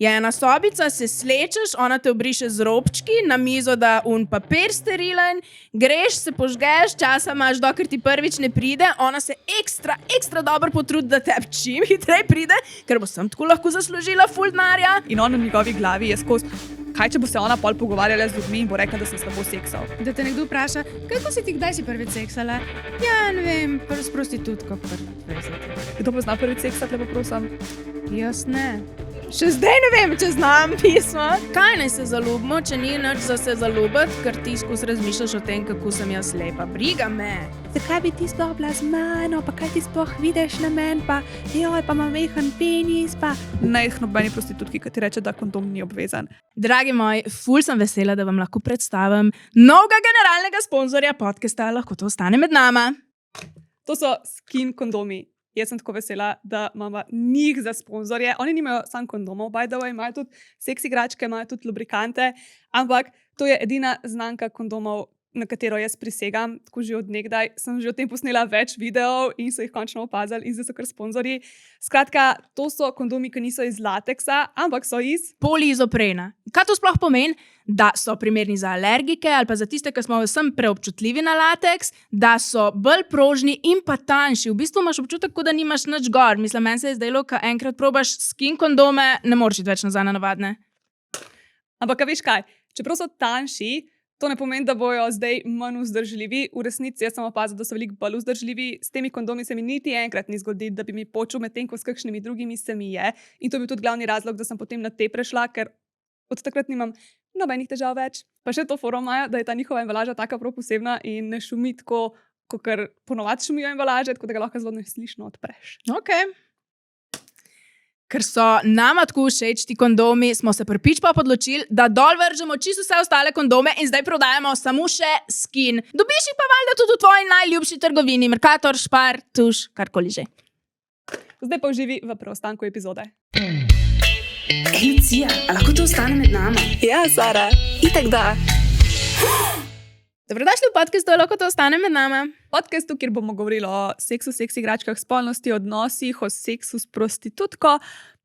Je ena sobica, se slečeš, ona te obriše z robčki, na mizo da papir sterilen, greš, se požgeš, časa imaš, dokler ti prvič ne pride, ona se ekstra dobro potrudi, da te čim hitreje pride, ker bo sem tako lahko zaslužila ful denarja. In on v njegovi glavi je skozi, kaj če bo se ona pol pogovarjala z ljudmi in bo rekla, da sem slabo seksal. Da te nekdo vpraša, kako si ti kdaj si prvič seksala? Ja, ne vem, s prostitutko prvič. Kdo pozna prvič seksat, lepo prosim? Jaz ne. Še zdaj ne vem, če znam pismo. Kaj naj se zaljubimo, če ni nič za se zaljubiti, ker ti skozi razmišljaš o tem, kako sem jaz lepa. Briga me. Zakaj bi ti sploh bila z mano, pa kaj ti sploh vidiš na men, pa joj, pa ima mehen penis, pa... Naj nobeni prostitutki, ki ti reče, da kondom ni obvezan. Dragi moji, ful sem vesela, da vam lahko predstavim novega generalnega sponzorja podcasta Lahko to ostane med nama. To so Skin kondomi. Jaz sem tako vesela, da imamo njih za sponzorje. Oni nimajo samo kondomov, by the way, imajo tudi seks igračke, imajo tudi lubrikante, ampak to je edina znamka kondomov, na katero jaz prisegam, tako že od nekdaj. Sem že o tem posnela več videov in so jih končno opazili in zdaj so kar sponzorji. Skratka, to so kondomi, ki niso iz lateksa, ampak so iz poliizoprena. Kaj to sploh pomeni? Da so primerni za alergike ali pa za tiste, ki smo vsem preobčutljivi na lateks, da so bolj prožni in pa tanjši. V bistvu imaš občutek, da nimaš nič gor. Mislim, meni se je zdajlo, ko enkrat probaš skin kondome, ne moreš iti več nazaj na navadne. Ampak veš kaj, čeprav so tanjši, to ne pomeni, da bojo zdaj manj vzdržljivi. V resnici jaz sem opazila, da so veliko bolj vzdržljivi. S temi kondomi se mi niti enkrat ni zgodilo, da bi mi počul, medtem ko s kakšnimi drugimi se mi je. In to je bil tudi glavni razlog, da sem potem na te prešla, ker od takrat nimam nobenih težav več. Pa še to foro imajo, da je ta njihova embalaža taka prav posebna in ne šumi tako, kakor ponovadi šumijo embalaže, tako da ga lahko zelo neslišno odpreš. Okay. Ker so nama tako všeč ti kondomi, smo se prvič pa odločili, da dol vržemo čisto vse ostale kondome in zdaj prodajamo samo še Skin. Dobiš jih pa valjda tudi v tvoji najljubši trgovini, Mercator, Spar, Tuš, karkoli že. Zdaj pa uživi v preostanku epizode. Lucija, a lahko to ostane med nama? Ja, Sara, itak da. Dobrodošli v podcastu Lahko to ostane med nama. Podcastu, kjer bomo govorili o seksu, seks igračkah, spolnosti, odnosih, o seksu s prostitutko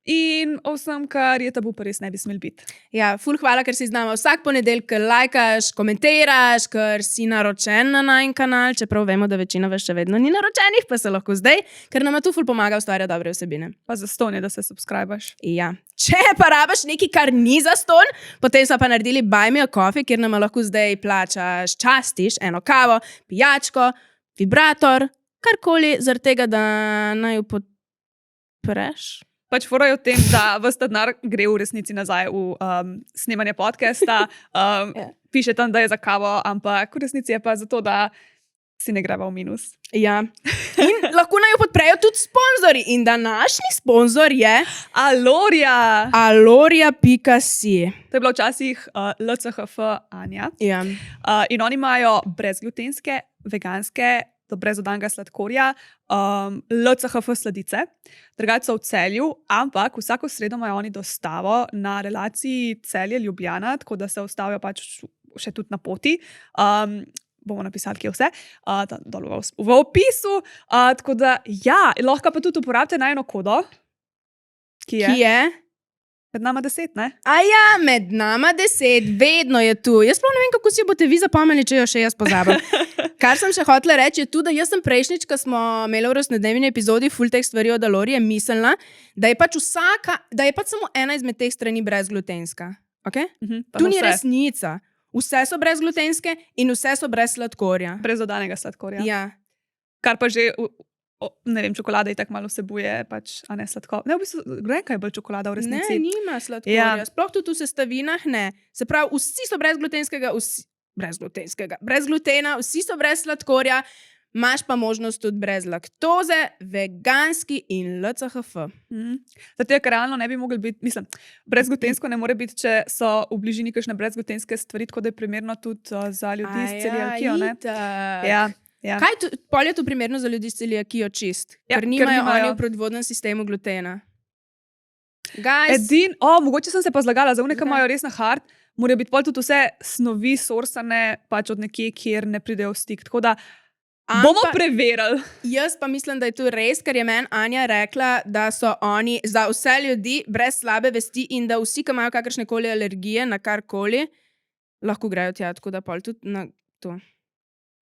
in o vsem, kar je tabu, pa res ne bi smel biti. Ja, ful hvala, ker si z nama vsak ponedeljek, ker lajkaš, komentiraš, ker si naročen na najin kanal, čeprav vemo, da večina vas še vedno ni naročenih, pa se lahko zdaj, ker nama tu ful pomaga ustvarjati dobre vsebine. Pa zastonj je, da se subscribaš. Ja. Če pa rabaš nekaj, kar ni zastonj, potem so pa naredili Buy Me a Coffee, kjer nama lahko zdaj plačaš, častiš eno kavo, pijačko, vibrator, karkoli, zaradi tega, da naj jo podpreš. Pač fora je v tem, da ves ta denar gre v resnici nazaj v snemanje podcasta. Piše tam, da je za kavo, ampak v resnici je pa zato, da si ne greva v minus. Ja. In lahko naj jo podprejo tudi sponzorji. In današnji sponzor je Aloria. Aloria.si. To je bila včasih LCHF Anja. Ja. In oni imajo brezglutenske, veganske, brez dodanega sladkorja, LCHF sladice. Drugače so v Celju, ampak vsako sredo imajo oni dostavo na relaciji Celje-Ljubljana, tako da se ustavijo pač še tudi na poti. Bomo napisali, kje vse, dol v opisu. Tako da, ja, lahko pa tudi uporabite najino kodo, ki je? Med nama 10, ne? Ja, med nama 10, vedno je tu. Jaz sploh ne vem, kako si jo boste vi zapomnili, če jo še jaz pozabim. Kar sem še hotela reči, je tu, da jaz sem prejšnjič, ko smo imeli v rojstnodnevni epizodi ful teh stvari od Alorije, mislila, da je pač samo ena izmed teh strani brezglutenska. Okay? Tu ni resnica. Vse so brezglutenske in vse so brez sladkorja. Brez dodanega sladkorja. Ja. Kar pa že... ne vem, čokolada je tako malo vsebuje, pač, a ne sladko. Ne, v bistvu, grenka je bolj čokolada v resnici. Ne, nima sladkorja. Ja. Sploh tudi v sestavinah ne. Se pravi, vsi so brez glutena, vsi so brez sladkorja, imaš pa možnost tudi brez laktoze, veganski in LCHF. Zato, ker realno ne bi mogli biti, mislim, brezglutensko ne more biti, če so v bližini kakšne brezglutenske stvari, tako da je primerno tudi za ljudi s celiakijo, ne? Ja. Ja. Kaj je to primerno za ljudi s celiakijo čist? Ja, ker nimajo oni v proizvodnem sistemu glutena. Mogoče sem se pa zlagala, za one, ki imajo res na hard, morajo biti pol tudi vse snovi sorsane pač od nekje, kjer ne pridejo v stik. Tako da Bomo preverili. Jaz pa mislim, da je to res, ker je meni Anja rekla, da so oni za vse ljudi brez slabe vesti in da vsi, ki imajo kakršnekoli alergije na karkoli, lahko grejo tja, tako da pol tudi na to.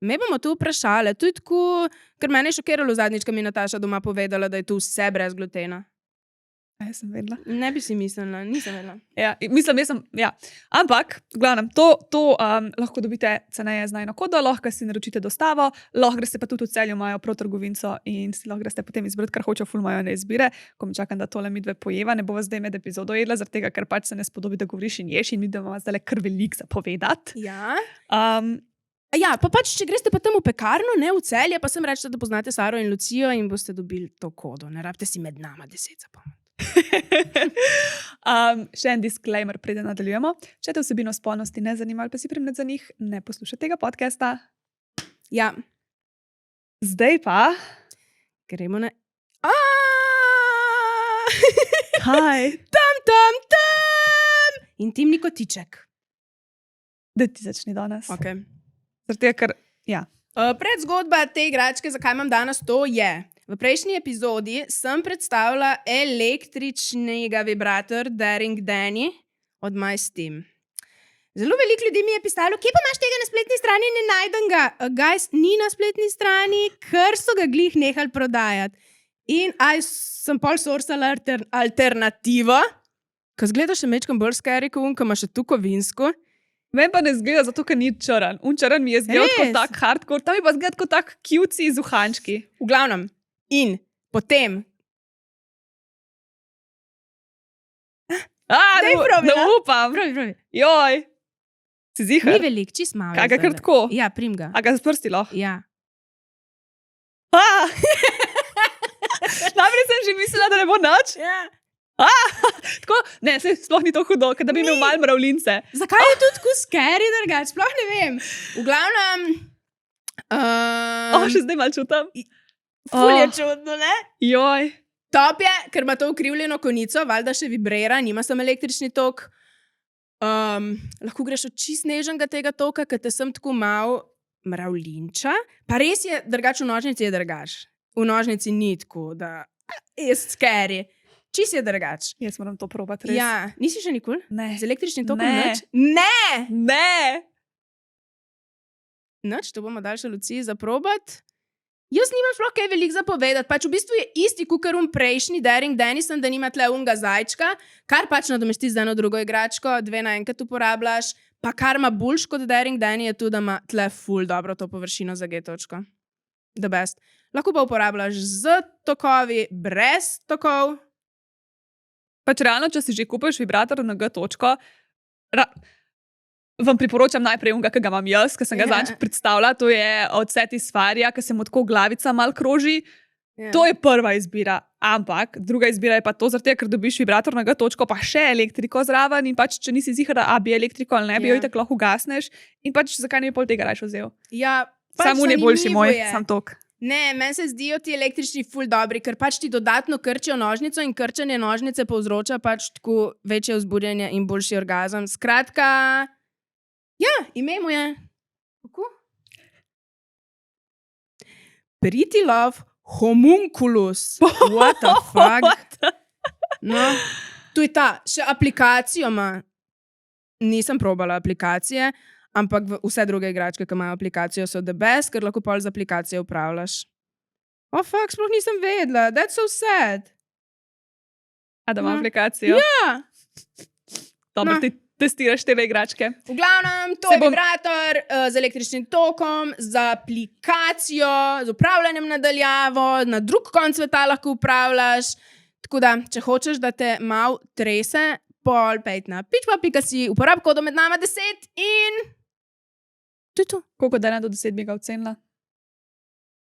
Me bomo tu vprašali, to je tako, ker mene je šokiralo zadnjič, ko mi je Nataša doma povedala, da je to vse brez glutena. Jaz sem vedela. Ne bi si mislila, nisem vedela. Ja, mislim, jaz sem, ja. Ampak, v glavnem, to lahko dobite ceneje z najno kodo, lahko si naročite dostavo, lahko greste pa tudi v Celju, imajo protrgovinco in si lahko greste potem izbrati, kar hoče, ful imajo ne izbire. Ko mi čakam, da tole midve pojeva, ne bova zdaj med epizodo jedla, zaradi tega, ker pač se ne spodobi, da govoriš in ješ in midve imamo zdaj kar veliko zapovedati. Ja. Ja, pa pač, če greste pa tam v pekarno, ne v Celje, pa sem rečete, da poznate Saro in Lucijo in boste dobili to kodo. Ne rabite si med nama 10 zapomniti. Še en disclaimer, preden nadaljujemo. Če te vsebino spolnosti ne zanima ali pa si primnet za njih, ne poslušaj tega podcasta. Ja. Zdaj pa Gremo na... Kaj? Tam! Intimni kotiček. Da ti začni danes. Okay. Zaradi tega, ker, ja. Predzgodba te igračke, zakaj imam danes to, je... V prejšnji epizodi sem predstavila električnega vibrator Daring Danny od MySteam. Zelo veliko ljudi mi je pisalo, kje pa imaš tega na spletni strani, ne najdem ga. Guys, ni na spletni strani, ker so ga glih nehali prodajati. In sem pol sourcala alternativo, ko zgleda še mečkam bolj scary, ko ima še tu kovinsko. Meni pa ne zgleda zato, ker ni črn. Črn mi je zgledal kot tak hardcore, tam mi pa zgleda kot tak cutesy z uhančki. V glavnem. In potem... Ne upam. Pravi. Joj. Si zihar? Ni velik, čist malo. Kaj ga kar tako? Ja, prim ga. A ga z prsti lahko? Ja. Najprej sem že mislila, da ne bo nič. Ja. Tako, ne, sploh ni to hudo, ker da bi imel malo mravljince. Zakaj je to tako scary, drugače? Sploh ne vem. V glavnem... Še zdaj malo čutam. Ful je čudno, ne? Joj. Top je, ker ima to ukrivljeno konico, valjda še vibrira, nima samo električni tok. Lahko greš od čist nežnega tega toka, ker te sem tako mal mravljinča. Pa res je, drugač v nožnici je drugač. V nožnici ni tako, da je scary. Čist je drugač. Jaz moram to probati, res. Ja, nisi še nikoli? Ne. Z električnim tokom Ne. nič? Ne! Ne. Nič, to bomo dali še Luciji zaprobati. Jaz nimam sploh kaj veliko zapovedati, pač v bistvu je isti kukar prejšnji Daring Danny, da nima tle unga zajčka, kar pač nadomesti z eno drugo igračko, 2 naenkrat uporabljaš, pa kar ima boljš kot Daring Danny je tudi, da ima tle ful dobro to površino za G-točko. The best. Lahko pa uporabljaš z tokovi, brez tokov. Pač realno, če si že kupiš vibrator na G-točko, vam priporočam najprej unga, ki ga imam jaz, ki sem ga zadnjič predstavila, to je od Satisfyerja, ki se mu tako glavica mal kroži. To je prva izbira, ampak druga izbira je pa to, zaradi tega, ker dobiš vibrator na G-točko, pa še elektriko zraven in pač, če nisi zihar, a bi elektriko ali ne, bi jo itak lahko ugasneš in pač zakaj ne bi pol tega rajš vzel. Ja, pač sam je boljši moj, sam tok. Ne, meni se zdijo ti električni ful dobri, ker pač ti dodatno krčijo nožnico in krčenje nožnice povzroča pač tako večje vzburjenje in boljši orgazem. Skratka, ja, ime mu je. Kako? Pretty Love Homunculus. What the fuck? No, tu je ta, še aplikacijo ima. Nisem probala aplikacije, ampak vse druge igračke, ki imajo aplikacijo, so the best, ker lahko pol z aplikacijo upravljaš. Fuck, sploh nisem vedela. That's so sad. A da ima aplikacijo? Ja. Dobro, ti testiraš te igračke. V glavnem, to je vibrator z električnim tokom, z aplikacijo, z upravljanjem nadaljavo, na drug konc sveta lahko upravljaš. Tako da, če hočeš, da te mal trese, pol pejt na pitchpa.si, uporab kodo med nama 10 in... To je to. Koliko dana do 10 bi ga ocenila?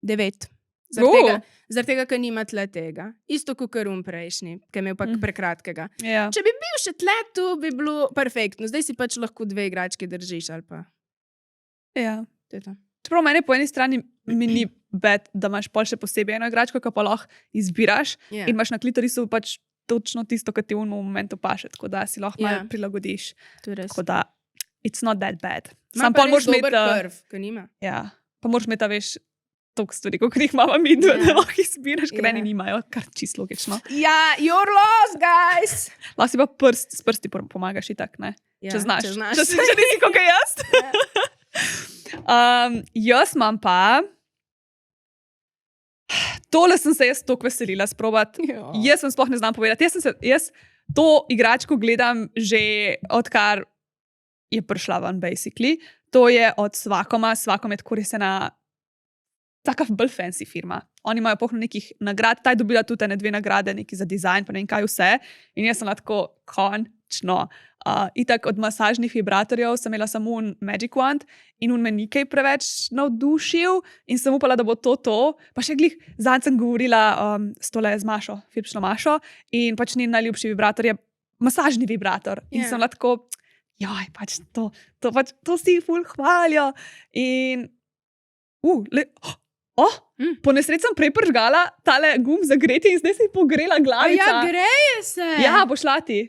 9. Zaradi tega, ker nima tle tega. Isto kot prejšnji, ki je imel pa prekratkega. Ja. Če bi bil še tle, tu bi bilo perfektno. Zdaj si pač lahko 2 igračke držiš ali pa. Ja. To je to. Čeprav mene po eni strani mi ni bad, da imaš pol še posebej eno igračko, ki pa lahko izbiraš in imaš na klitorisu pač točno tisto, kar ti v momentu paše, tako da si lahko malo prilagodiš. To je res. Tako da, it's not that bad. Sam pa res dober krv, ki nima. Ja, pa moraš imeti, veš, toliko stvari, kot jih imamo mi, da Ja. lahko izbiraš, ker Ja. eni nimajo, kar čisto logično. Ja, you're lost, guys! Lahko si pa s prsti pomagaš itak, ne? Ja, Če znaš. Če znaš. Če nisi kot jaz. Jaz imam pa... Tole sem se jaz toliko veselila sprobati. Ja. Jaz sem sploh ne znam povedati. Jaz to igračko gledam že odkar je prišla ven, basically. To je od Svakoma. Svakom je tako res ena taka bolj fancy firma. Oni imajo polno nekih nagrad. Ta je dobila tudi ene 2 nagrade, neki za dizajn, pa ne vem kaj vse. In jaz sem lahko končno. Itak od masažnih vibratorjev sem imela samo Magic Wand in me ni kaj preveč navdušil in sem upala, da bo to. Pa še glih, zadnjič sem govorila s tole z Mašo, Filipčno Mašo in pač njen najljubši vibrator je masažni vibrator. In sem lahko, joj, pač to si ful hvalijo. In, po nesreči sem prej pržgala tale gum za gretje in zdaj se je pogrela glavica. Ja, greje se! Ja, bo šla ti.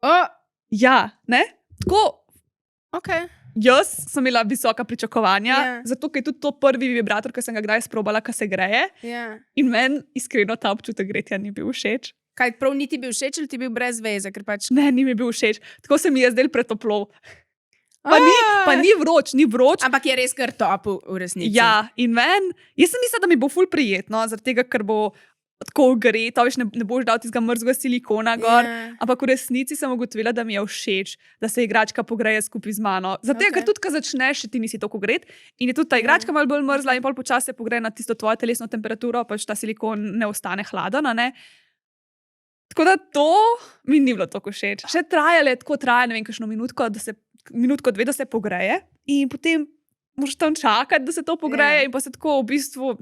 Oh, Ja, ne? Tako, okay. jaz sem imela visoka pričakovanja, Ja. zato ker je tudi to prvi vibrator, ki sem ga kdaj sprobala, ki se greje. Ja. In meni iskreno ta občutek gretja ni bil všeč. Kaj prav niti bil všeč ali ti bil brez veze? Ker pač... Ne, ni mi bil všeč. Tako se mi je zdaj pretoplo. Pa ni vroč. Ampak je res kar top v resnici. Ja, in jaz sem mislila, da mi bo ful prijetno, zaradi tega, ker bo tako greto, veš, ne boš dal tistega mrzlega silikona gor. Ja. Ampak v resnici sem ugotovila, da mi je všeč, da se igračka pogreje skupaj z mano. Zato, ker tudi, ko začneš, še ti nisi tako gret in je tudi ta igračka malo bolj mrzla in pol počasi se pogreje na tisto tvojo telesno temperaturo, pač ta silikon ne ostane hladen, ne? Tako da to mi ni bilo tako všeč. Še traja, ne vem, kakšno minutko, minutko, 2, da se pogreje in potem moraš tam čakati, da se to pogreje in pa se tako v bistvu...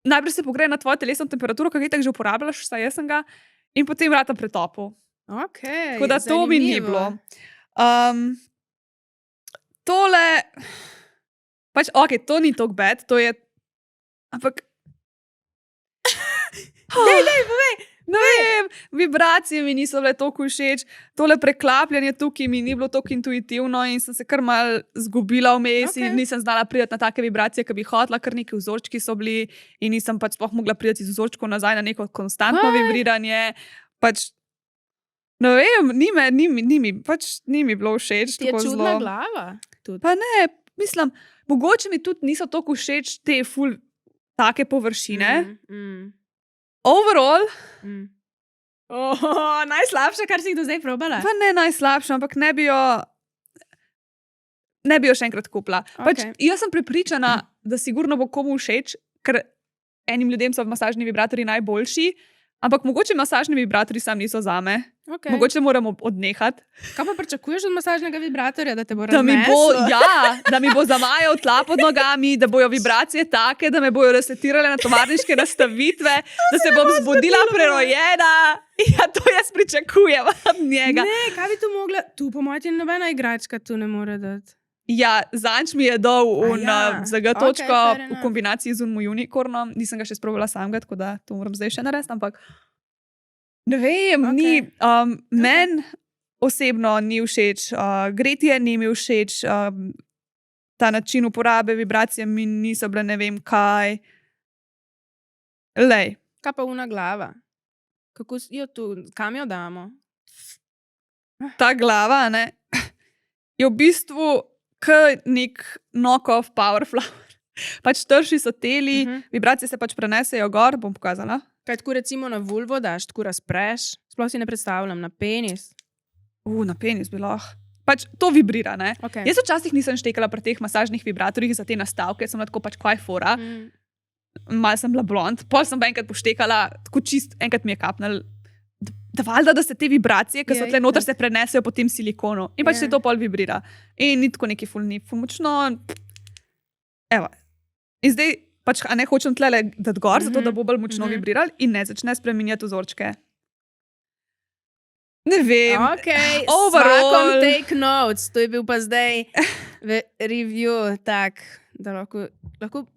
Najprej se pogreje na tvojo telesno temperaturo, ki ga že uporabljaš, saj jaz sem ga, in potem vrata pretopu. Okay, tako da to mi ni bilo. Tole, pač to ni tako bad, to je, ampak... Povej! Ne vem, vibracije mi niso bile toliko všeč, tole preklapljanje tukaj mi ni bilo toliko intuitivno in sem se kar mal zgubila vmes in nisem znala priti na take vibracije, ki bi hotela, ker neki vzorčki so bili in nisem pač sploh mogla priti iz vzorčkov nazaj na neko konstantno vibriranje. Pač, ne vem, ni mi bilo všeč. Ti je čudna glava? Tudi. Pa ne, mislim, mogoče mi tudi niso toliko všeč te ful take površine. Overall, najslabše, kar si jih do zdaj probala. pa ne najslabše, ampak ne bi jo še enkrat kupila. Pač, jaz sem prepričana, da sigurno bo komu všeč, ker enim ljudem so masažni vibratorji najboljši, ampak mogoče masažni vibratorji sam niso zame. Mogoče moramo odnehati. Kaj pa pričakuješ od masažnega vibratorja, da te bo Da mi razneslo? da mi bo zamajal tla pod nogami, da bojo vibracije take, da me bojo resetirale na tovarniške nastavitve, da se bom zbudila prerojena. Ja, to jaz pričakujem od njega. Ne, kaj bi tu mogla? Tu po mojem nobena igračka tu ne more dati. Ja, zanč mi je dal zagatočko fair v enough. kombinaciji z unicornom. Nisem ga še sprobala samega, tako da to moram zdaj še narediti, ampak ne vem, meni osebno ni všeč, gretje ni mi všeč, ta način uporabe, vibracije mi niso bile ne vem kaj. Lej. Kaj pa una glava? Kako jo tu, kam jo damo? Ta glava, ne, je v bistvu nek knock-off power flower. Pač trši so teli, vibracije se pač prenesejo gor, bom pokazala. Kaj tako recimo na vulvo daš, tako razpreš? Sploh si ne predstavljam, na penis. Na penis bi lahko. Pač to vibrira, ne. Okay. Jaz včasih nisem štekala pri teh masažnih vibratorjih za te nastavke, sem tako pač kaj fora. Malo sem bila blond, pol sem pa enkrat poštekala, tako čist, enkrat mi je kapnil, da valjda, da se te vibracije, ki so tle noter, se prenesejo po tem silikonu. In pač se to pol vibrira. In ni tako neki ful močno. Evo. In zdaj pač ne hočem tlele dati gor, zato da bo bolj močno vibriral in ne začne spreminjati vzorčke. Ne vem. Okay, Overall. Svakom take notes. To je bil pa zdaj review, tak, da lahko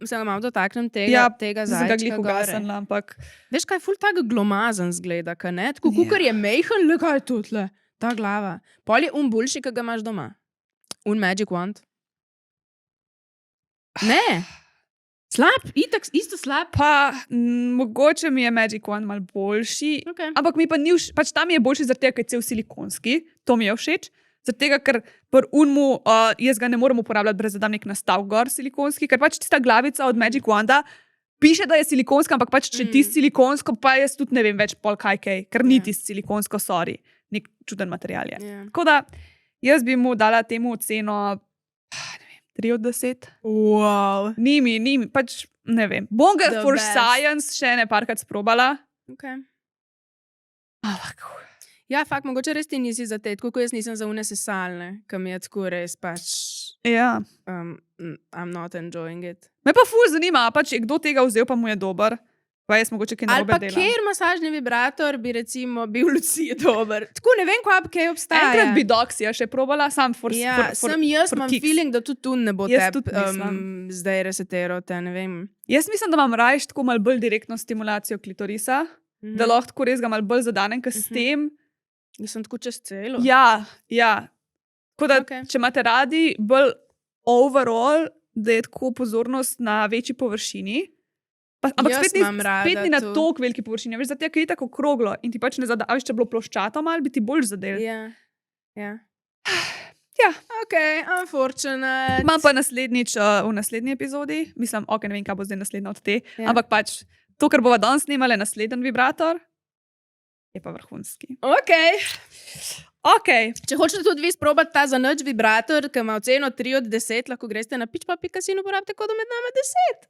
se nam malo dotaknem tega sem ga glih zajčka gore. ugasnila, ampak Veš, kaj ful tak glomazen zgleda, kaj ne? Tako kukar je mejhen, le kaj je to tle? Ta glava. Pol je boljši, ki ga imaš doma. Magic wand. Ne. Slab, itak, isto slab. Pa mogoče mi je Magic Wand malo boljši, Okay. ampak mi pa ni všeč, pač tam je boljši zaradi tega, ker je cel silikonski, to mi je všeč. Zaradi tega, ker pri unmu jaz ga ne morem uporabljati brez da dam nek nastav gor silikonski, ker pač tista glavica od Magic Wanda piše, da je silikonska, ampak pač če ti silikonsko, pa jaz tudi ne vem več pol kaj, ker ni tisti silikonsko, sorry, nek čuden material je. Yeah. Tako da jaz bi mu dala temu oceno 3 od 10. Wow. Ni mi, pač ne vem. Bom ga The for best. science še ne parkrat sprobala. Okay. Ampak, Ja, fakt, mogoče res ti nisi za te, tako kot jaz nisem za une sesalne, ki mi je tako res pač, ja. I'm not enjoying it. Me pa ful zanima, pač je kdo tega vzel, pa mu je dober. Pa jaz mogoče kaj Ali narobe pa delam. kjer masažni vibrator bi recimo bil Luciji dober. Tako ne vem, kaj obstaja. Enkrat bi Doxija še probala, sam for Ja, sem jaz, imam kicks. feeling, da tudi tu ne bo Jaz teb tudi mislim. zdaj resetero, te ne vem. Jaz mislim, da imam rajš tako malo bolj direktno stimulacijo klitorisa, da lahko tako res ga malo bolj zadanem, ker s tem. Da sem tako čez celo. Ja. Tako da, Okej. če imate radi bolj overall, da je tako pozornost na večji površini, ampak Jaz spet imam rada ni na to. toliko veliki površini, veš, zato ker je tako okroglo in ti pač ne zada, a veš, če je bilo ploščato malo, bi ti bolj zadel. Ja. Ja. Ja. Ok, unfortunate. Imam pa naslednjič v naslednji epizodi, mislim, ok, ne vem, kaj bo zdaj naslednja od te, Ja. ampak pač to, kar bova danes snimali, naslednji vibrator, je pa vrhunski. Ok, Če hočete tudi vi sprobati ta za noč vibrator, ki ima oceno 3 od 10, lahko greste na pitch.si in uporabite kodo med nama 10.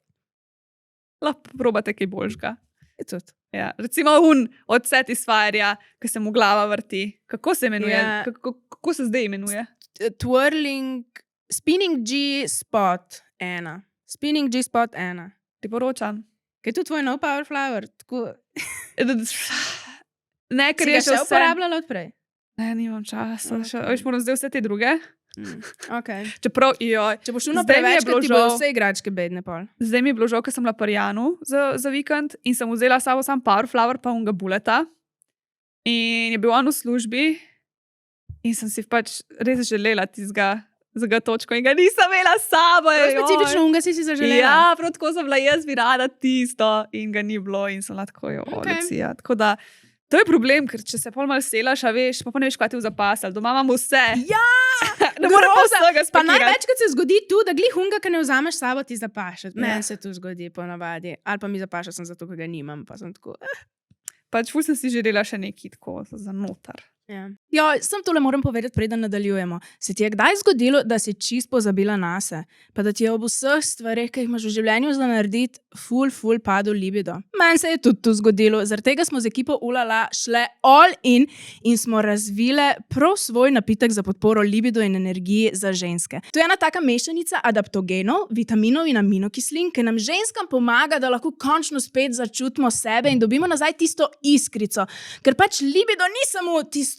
lahko probate kaj boljšega. Je tudi. Ja, recimo od Satisfyerja, ki se mu glava vrti. Kako se imenuje? Ja. Kako se zdaj imenuje? Twirling, Spinning G Spot 1. Spinning G Spot 1. Priporočam. Kaj je to tvoj nov Power Flower? Tako, Ne, ker si je ga še še vse. uporabljala odprej? Ne, nimam časa. Ok. Veš, moram zdaj vse te druge. Okay. Čeprav, joj, Če boš šlo Zdaj mi je preveč, bilo ti bodo žal. vse igračke bedne pol. zdaj mi je bilo žal, ker sem bila pri Janu za vikend in sem vzela s sabo sam Power Flower pa unga buleta. In je bil on v službi in sem si pač res želela tistega točko in ga nisem imela s sabo. Prav joj. specifično unga si zaželela. Ja, prav tako sem bila jaz, bi rada tisto in ga ni bilo in sem lahko jo Okej. Lucija. Tako da, to je problem, ker če se pol malo selaš, a veš, pa ne veš, kaj ti v zapas, ali doma imamo vse. Ja, ne morem pa groza. vsega Pa spakirati. največkrat se zgodi tu, da glih unga, ki ne vzameš s sabo, ti zapaša. Ja. Meni se to zgodi ponavadi. Ali pa mi zapaša sem zato, ker ga nimam. Pa sem tako. Pač ful sem si želela še nekaj tako za notar. Ja. Jo, sem tole moram povedati, preden nadaljujemo. Se ti je kdaj zgodilo, da si čist pozabila nase, pa da ti je ob vseh stvareh, ki jih imaš v življenju za narediti, ful padel libido? Meni se je tudi to zgodilo, zaradi tega smo z ekipo Ulala šle all in smo razvile prav svoj napitek za podporo libido in energiji za ženske. To je ena taka mešanica adaptogenov, vitaminov in aminokislin, ki nam ženskam pomaga, da lahko končno spet začutimo sebe in dobimo nazaj tisto iskrico. Ker pač libido ni samo tisto,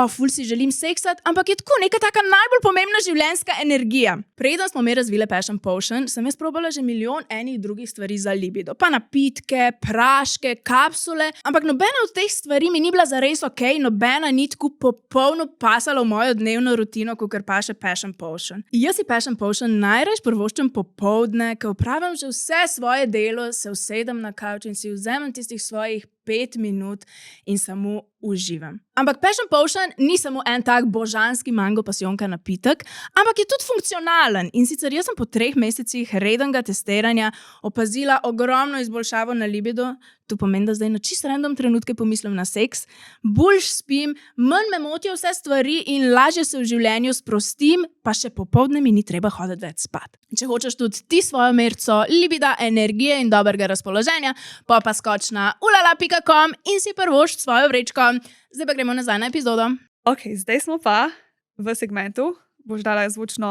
ful si želim seksati, ampak je tako neka taka najbolj pomembna življenjska energija. Preden smo mi razvile Passion Potion, sem jaz probala že milijon enih drugih stvari za libido. Pa napitke, praške, kapsule, ampak nobena od teh stvari mi ni bila zares ok, nobena ni tako popolno pasala v mojo dnevno rutino, kot paše Passion Potion. Jaz si Passion Potion najraje prvoščem popoldne, ko opravim že vse svoje delo, se usedem na kavč in si vzamem tistih svojih 5 minut in samo uživam. Ampak Passion Potion ni samo en tak božanski mango pasijonka napitek, ampak je tudi funkcionalen. In sicer jaz sem po 3 mesecih rednega testiranja opazila ogromno izboljšavo na libido. To pomeni, da zdaj na čisto random trenutke pomislim na seks, bolj spim, manj me motijo vse stvari in lažje se v življenju sprostim, pa še popoldne mi ni treba hoditi več spat. Če hočeš tudi ti svojo merco libida, energije in dobrega razpoloženja, pa skoč na ulala.com in si prvošč svojo vrečko. Zdaj pa gremo nazaj na epizodo. Ok, zdaj smo pa v segmentu, boš dala zvočno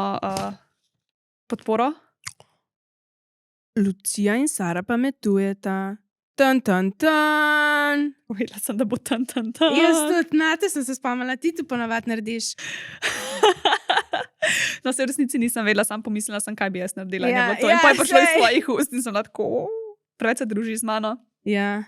podporo. Lucija in Sara pametujeta. Tan. Povedala sem, da bo tan. Jaz tudi, nate sem se spomnila, ti to ponavadi narediš. No, se v resnici nisem vedela, sam pomislila sem, kaj bi jaz naredila. Ja, In ja, pa je prišlo iz saj. svojih ust in sem lahko, preveč se druži z mano. Ja.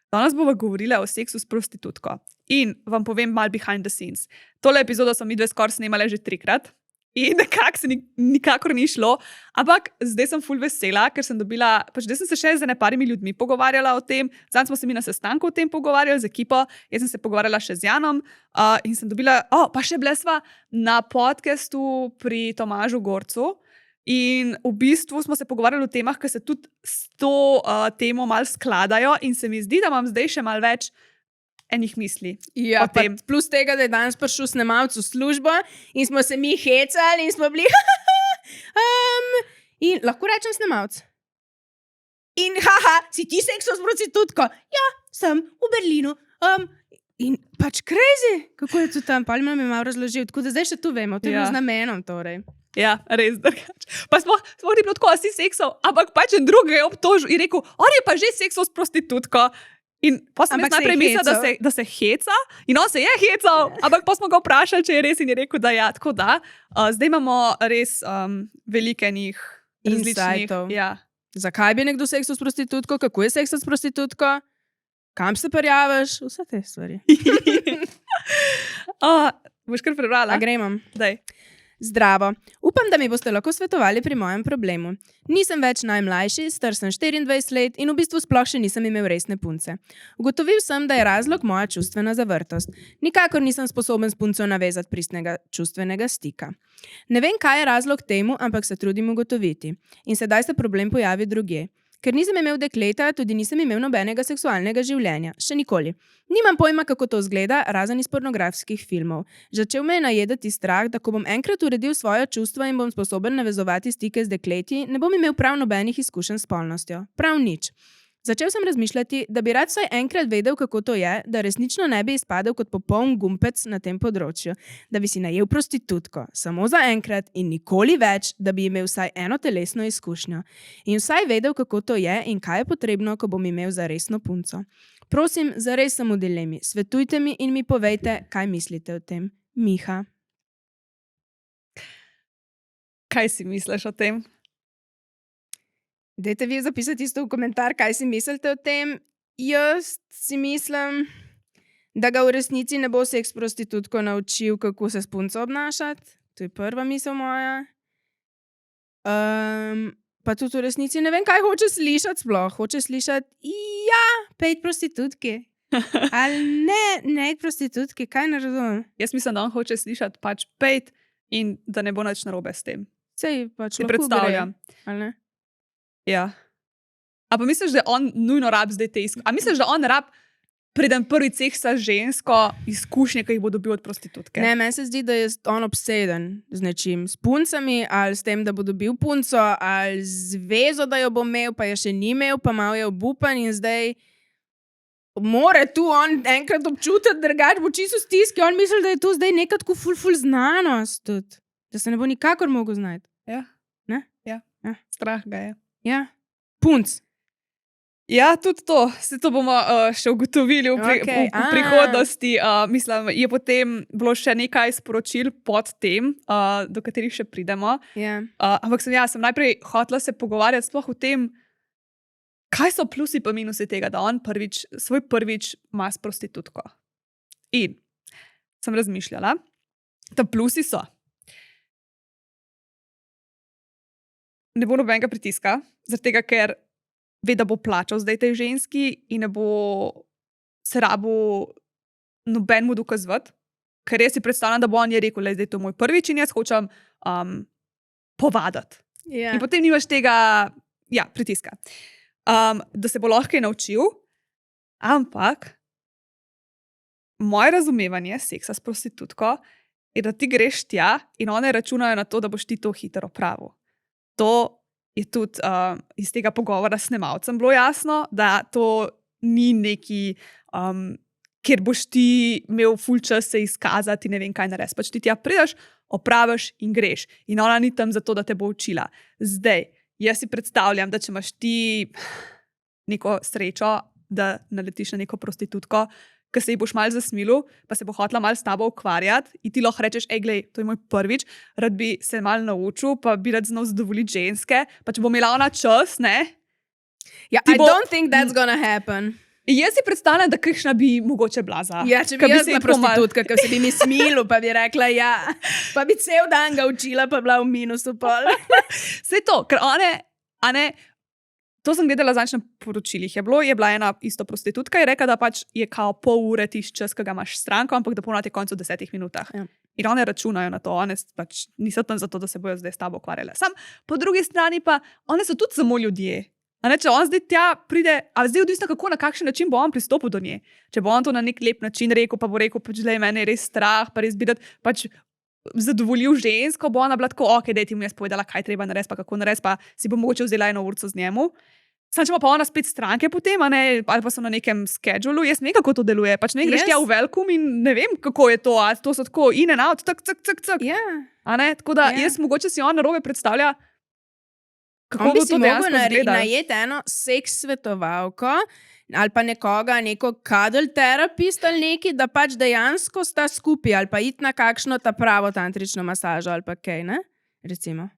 Danes bomo govorili o seksu s prostitutko. In vam povem malo behind the scenes. Tole epizodo smo midve skoraj snemale že 3-krat. in nekako se nikakor ni šlo. Ampak zdaj sem ful vesela, ker sem dobila, pač zdaj sem se še z neparimi ljudmi pogovarjala o tem. Zdaj smo se mi na sestanku o tem pogovarjali z ekipo, jaz sem se pogovarjala še z Janom in sem dobila, pa še bile sva na podcastu pri Tomažu Gorcu. In v bistvu smo se pogovarjali o temah, ki se tudi s to temo malo skladajo in se mi zdi, da imam zdaj še malo več enih misli. Ja, o tem. Plus tega, da je danes prišel snemalec v službo in smo se mi hecali in smo bili in lahko rečem snemalec. In si ti sekso s prostitutko? Ja, sem v Berlinu. In pač crazy, kako je to tam, pa ali mi malo razložil, tako da zdaj še tu vemo, to je bilo z namenom torej. Ja, res drugače. Pa smo ni bilo tako, si seksal, ampak pač en drug je obtožil in rekel, on je pa že seksal s prostitutko. In pa sem najprej mislila, da se heca in on se je hecal, ampak pa smo ga vprašali, če je res in je rekel, da ja, tako da. Zdaj imamo res velike njih različnih. Ja. Zakaj bi nekdo seksal s prostitutko, kako je seksal s prostitutko, kam se prijaviš, vse te stvari. Boš kar prebrala? A gremo. Daj. Zdravo. Upam, da mi boste lahko svetovali pri mojem problemu. Nisem več najmlajši, star sem 24 let in v bistvu sploh še nisem imel resne punce. Ugotovil sem, da je razlog moja čustvena zavrtost. Nikakor nisem sposoben s punco navezati pristnega čustvenega stika. Ne vem, kaj je razlog temu, ampak se trudim ugotoviti. In sedaj se problem pojavi drugje. Ker nisem imel dekleta, tudi nisem imel nobenega seksualnega življenja. Še nikoli. Nimam pojma, kako to izgleda, razen iz pornografskih filmov. Začel me je najedati strah, da ko bom enkrat uredil svoja čustva in bom sposoben navezovati stike z dekleti, ne bom imel prav nobenih izkušenj s spolnostjo. Prav nič. Začel sem razmišljati, da bi rad vsaj enkrat vedel, kako to je, da resnično ne bi izpadel kot popoln gumpec na tem področju, da bi si najel prostitutko, samo za enkrat in nikoli več, da bi imel vsaj eno telesno izkušnjo. In vsaj vedel, kako to je in kaj je potrebno, ko bom imel zaresno punco. Prosim, zares sem v dilemi, svetujte mi in mi povejte, kaj mislite o tem. Miha. Kaj si misliš o tem? Dajte vi zapisati isto v komentar, kaj si mislite o tem. Jaz si mislim, da ga v resnici ne bo seks prostitutko naučil, kako se s punco obnašati. To je prva misel moja. Pa tudi v resnici ne vem, kaj hoče slišati sploh. Hoče slišati, ja, pejt prostitutki. Ali ne prostitutki, kaj ne razumem? Jaz mislim, da on hoče slišati pač pejt in da ne bo nič narobe s tem. Sej pač si predstavljam. Ali ne? Ja. A pa misliš, da on nujno rab zdaj te izkušnje? A misliš, da on rab preden prvi seksa žensko izkušnje, ki jih bo dobil od prostitutke? Ne, meni se zdi, da je on obseden z nečim. S puncami ali s tem, da bo dobil punco ali z vezo, da jo bo imel, pa je še ni imel, pa malo je obupan in zdaj more tu on enkrat občutiti, drugače bo čisto stiski. On misli, da je tu zdaj neka tako ful znanost tudi. Da se ne bo nikakor mogel znajti. Ja. Ne? Ja. Strah ga je. Ja, punc. Ja, tudi to. Se to bomo še ugotovili v prihodnosti. Mislim, je potem bilo še nekaj sporočil pod tem, do katerih še pridemo. Yeah. Ampak sem najprej hotela se pogovarjati sploh o tem, kaj so plusi pa minusi tega, da on svoj prvič ima s prostitutko. In sem razmišljala, da plusi so. Ne bo nobenega pritiska, zaradi tega, ker ve, da bo plačal zdaj tej ženski in ne bo se rabil noben mu dokazovati, ker jaz si predstavljam, da bo on je rekel, zdaj to je moj prvič in jaz hočem povadati. Yeah. In potem nimaš tega pritiska. Da se bo lahko naučil, ampak moje razumevanje seksa s prostitutko je, da ti greš tja in one računajo na to, da boš ti to hitro opravil. To je tudi iz tega pogovora s snemalcem bilo jasno, da to ni neki, kjer boš ti imel ful čas se izkazati in ne vem kaj narediti. Pač ti tja prideš, opraviš in greš. In ona ni tam zato, da te bo učila. Zdaj, jaz si predstavljam, da če imaš ti neko srečo, da naletiš na neko prostitutko, ki se ji boš malo zasmilil, pa se bo hotela malo s tabo ukvarjati in ti lahko rečeš, glej, to je moj prvič, rad bi se malo naučil, pa bi rad znal zadovoljiti ženske, pa če bo imela ona čas, ne? Ja, I don't think that's gonna happen. Jaz si predstavljam, da kakšna bi mogoče blaza. Ja, če bi jaz bila prostitutka, ki se bi mi smilu, pa bi rekla ja, pa bi cel dan ga učila, pa bila v minusu pol. Vse to, ker to sem gledala zadnjič na poročilih. Je bila ena isto prostitutka in rekla, da pač je kao pol ure tisti čas, ki ga imaš stranko, ampak da ponavadi koncu 10 minutah. Ja. In one računajo na to, one pač niso tam zato, da se bojo zdaj s tabo ukvarjale. Sam po drugi strani pa, one so tudi samo ljudje. A ne, če on zdaj tja pride, ali zdaj odvisno kako, na kakšen način bo on pristopil do nje. Če bo on to na nek lep način rekel, pa bo rekel, pač zdaj mene je res strah, pa res bi dati, pač zadovoljil žensko, bo ona bila tako, ok, daj ti mu jaz povedala, kaj treba narediti, pa kako narediti, pa si bo mogoče vzela eno urco z njemu. Sam če pa ona spet stranke potem, ali pa so na nekem schedulu, jaz ne vem, kako to deluje. Pač ne greš tja v welcome in ne vem, kako je to. A to so tako in and out, tak. Yeah. A ne? Tako da jaz mogoče si on narobe predstavlja, kako bi bo to dejansko izgledalo. Najeti eno seks svetovalko ali pa neko cuddle terapist ali neki, da pač dejansko sta skupaj ali pa iti na kakšno ta pravo tantrično masažo ali pa kaj, ne? Recimo.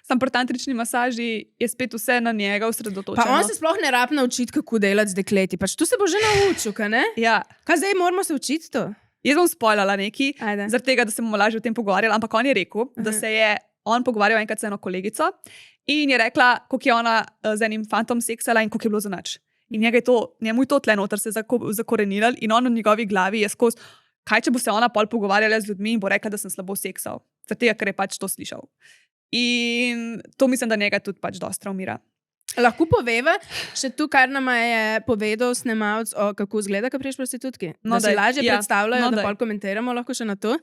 Sam pri tantrični masaži je spet vse na njega osredotočeno. Pa on se sploh ne rab naučiti, kako delati z dekleti. Pač tu se bo že naučil, kaj ne? Ja. Kaj zdaj moramo se učiti to? Jaz bom spoilala neki, Ajde. zaradi tega, da se bomo lažje o tem pogovarjali, ampak on je rekel, da se je on pogovarjal enkrat z eno kolegico in je rekla, koliko je ona z enim fantom seksala in koliko je bilo zanač. In njemu je to tle noter se zakorenilo in on v njegovi glavi je skozi, kaj če bo se ona pol pogovarjala z ljudmi in bo rekla, da sem slabo seksal. Zaradi tega, ker je pač to slišal. In to mislim, da njega tudi pač dosti traumira. Lahko poveva še tu, kar nam je povedal snemalc, kako izgleda, ko priješ prostitutki. No, da si lažje predstavljajo, da pol komentiramo lahko še na to.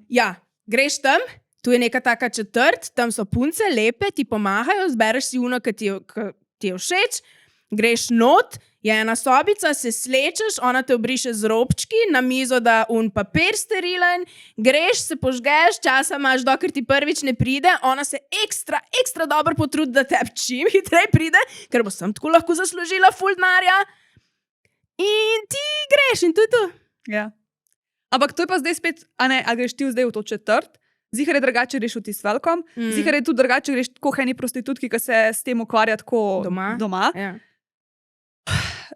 Ja, greš tam, tu je neka taka četrt, tam so punce, lepe, ti pomahajo, zbereš si uno, ki ti je všeč, greš not, je ena sobica, se slečeš, ona te obriše z robčki, na mizo da papir sterilen, greš, se požgeš, časa imaš, dokler ti prvič ne pride, ona se ekstra dobro potrudi, da te čim hitreje pride, ker bo sem tako lahko zaslužila ful denarja. In ti greš in to je to. Ja. Ampak to je pa zdaj spet, a greš ti zdaj v to četrt, zihar je drugače greš v ti s velkom, zihar je tudi drugače greš tako eni prostitutki, ki se s tem ukvarja tako doma. Ja.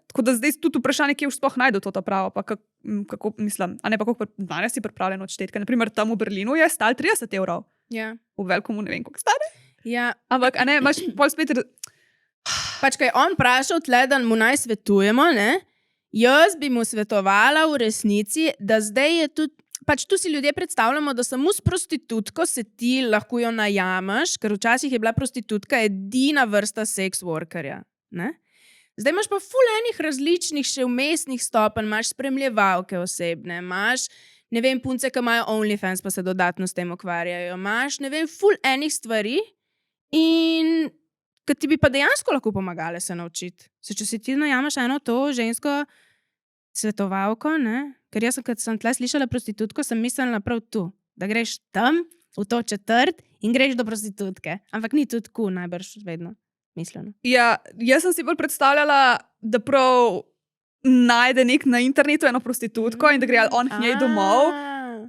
Tako da zdaj tudi vprašanje, kje už sploh najdu to pravo, pa kako mislim, a ne pa kako danes si pripravljen odšteti. Naprimer, tam v Berlinu je stal 30 €. Ja. V velkomu ne vem, koliko stane. Ja. Ampak, a ne, imaš pol spet... Pač, kaj on vprašal tle, da mu naj svetujemo, ne? Jaz bi mu svetovala v resnici, da zdaj je tudi, pač tu si ljudje predstavljamo, da samo s prostitutko se ti lahko jo najameš, ker včasih je bila prostitutka edina vrsta sex workerja, ne? Zdaj imaš pa ful enih različnih še vmesnih stopenj, imaš spremljevalke osebne, imaš, ne vem, punce, ki imajo OnlyFans, pa se dodatno s tem ukvarjajo, imaš, ne vem, ful enih stvari in ki ti bi pa dejansko lahko pomagale se naučiti. Če si ti najameš eno to žensko svetovalko, ne? Ker jaz, kad sem tle slišala prostitutko, sem mislila prav tu, da greš tam, v to četrt in greš do prostitutke. Ampak ni tudi tako, najbrž vedno. Misleno. Ja, jaz sem si bolj predstavljala, da prav najde nek na internetu eno prostitutko in da gre on k njej domov,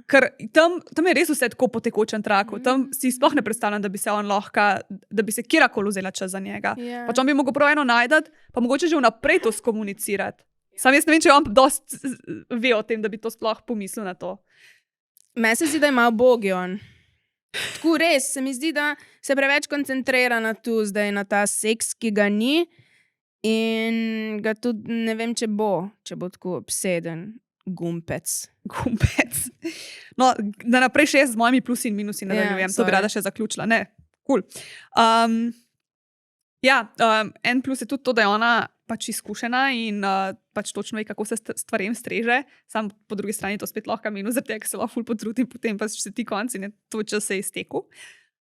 ker tam je res vse tako po tekočem traku. Tam si sploh ne predstavljam, da bi se on lahko, da bi se kjerkoli vzela čas za njega. Pač on bi mogel prav eno najdati, pa mogoče že vnaprej to skomunicirati. Sam jaz ne vem, če on dost ve o tem, da bi to sploh pomislil na to. Meni se zdi, da je malo bogi on. Tako res, se mi zdi, da se preveč koncentrira na tu zdaj, na ta seks, ki ga ni in ga tudi ne vem, če bo tako obseden gumpec. No, da naprej še z mojimi plusi in minusi nadaljujem, to bi rada še zaključila. Ne, cool. En plus je tudi to, da je ona pač izkušena in pač točno ve, kako se stvarem streže. Sam po drugi strani to spet lahko minus, zaradi tega, ker se lahko ful potrudim, potem pa se ti konci in to čas se je iztekel.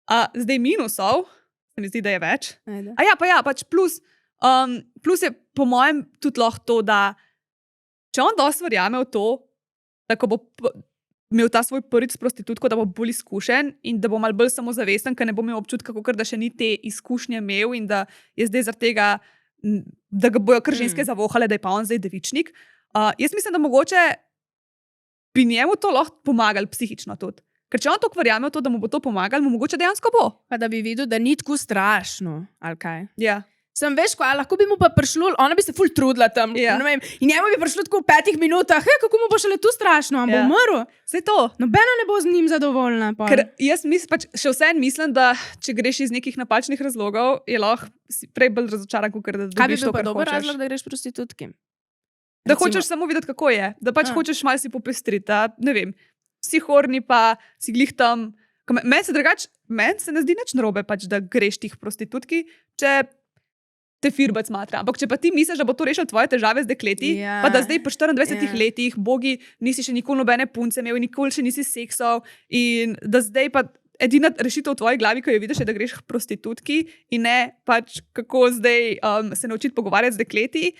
Zdaj minusov, se mi zdi, da je več. Pač plus je po mojem tudi lahko to, da če on dosti verjame v to, da ko bo imel ta svoj prvič s prostitutko, da bo bolj izkušen in da bo malo bolj samozavesten, ker ne bo imel občutka, kakor da še ni te izkušnje imel in da je zdaj zaradi tega, da ga bojo kar ženske zavohale, da je pa on zdaj devičnik. Jaz mislim, da mogoče bi njemu to lahko pomagali psihično tudi. Ker če on toliko verjame v to, da mu bo to pomagalo, mu mogoče dejansko bo. Pa da bi videl, da ni tako strašno, ali kaj? Ja. Sem veš, kaj, lahko bi mu pa prišlo, ona bi se ful trudila tam. Ja. Ne vem, in njemu bi prišlo tako v 5 minutah, kako mu bo šele tu strašno, on bo Ja. umrl. Vse to. Nobena ne bo z njim zadovoljna. Pol. Ker jaz pač še vseeno mislim, da če greš iz nekih napačnih razlogov, je lahko si prej bolj razočaran, kot da Kaj bi dobiš bil to, pa kar dober hočeš. razlog, da greš prostitutki? Da hočeš samo videti, kako je. Da pač A. hočeš malo si popestriti. Da, ne vem, si horni pa si glih tam. Meni se ne zdi nič narobe, pač, da greš tih prostitutki, če te firbec matra. Ampak če pa ti misliš, da bo to rešilo tvoje težave z dekleti, Ja. pa da zdaj po 24 Ja. letih, bogi, nisi še nikoli nobene punce imel, nikoli še nisi seksal in da zdaj pa edina rešitev v tvoji glavi, ko jo vidiš, je, da greš k prostitutki in ne pač kako zdaj se naučiti pogovarjati z dekleti,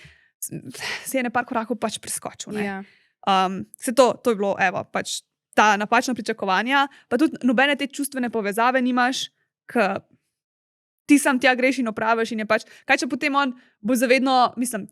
se je nepar korakov pač preskočil. Ne? Ja. To je bilo, evo, pač ta napačna pričakovanja, pa tudi nobene te čustvene povezave nimaš, ker ti sam tja greš in opraviš in je pač, kaj če potem on bo zavedno, mislim,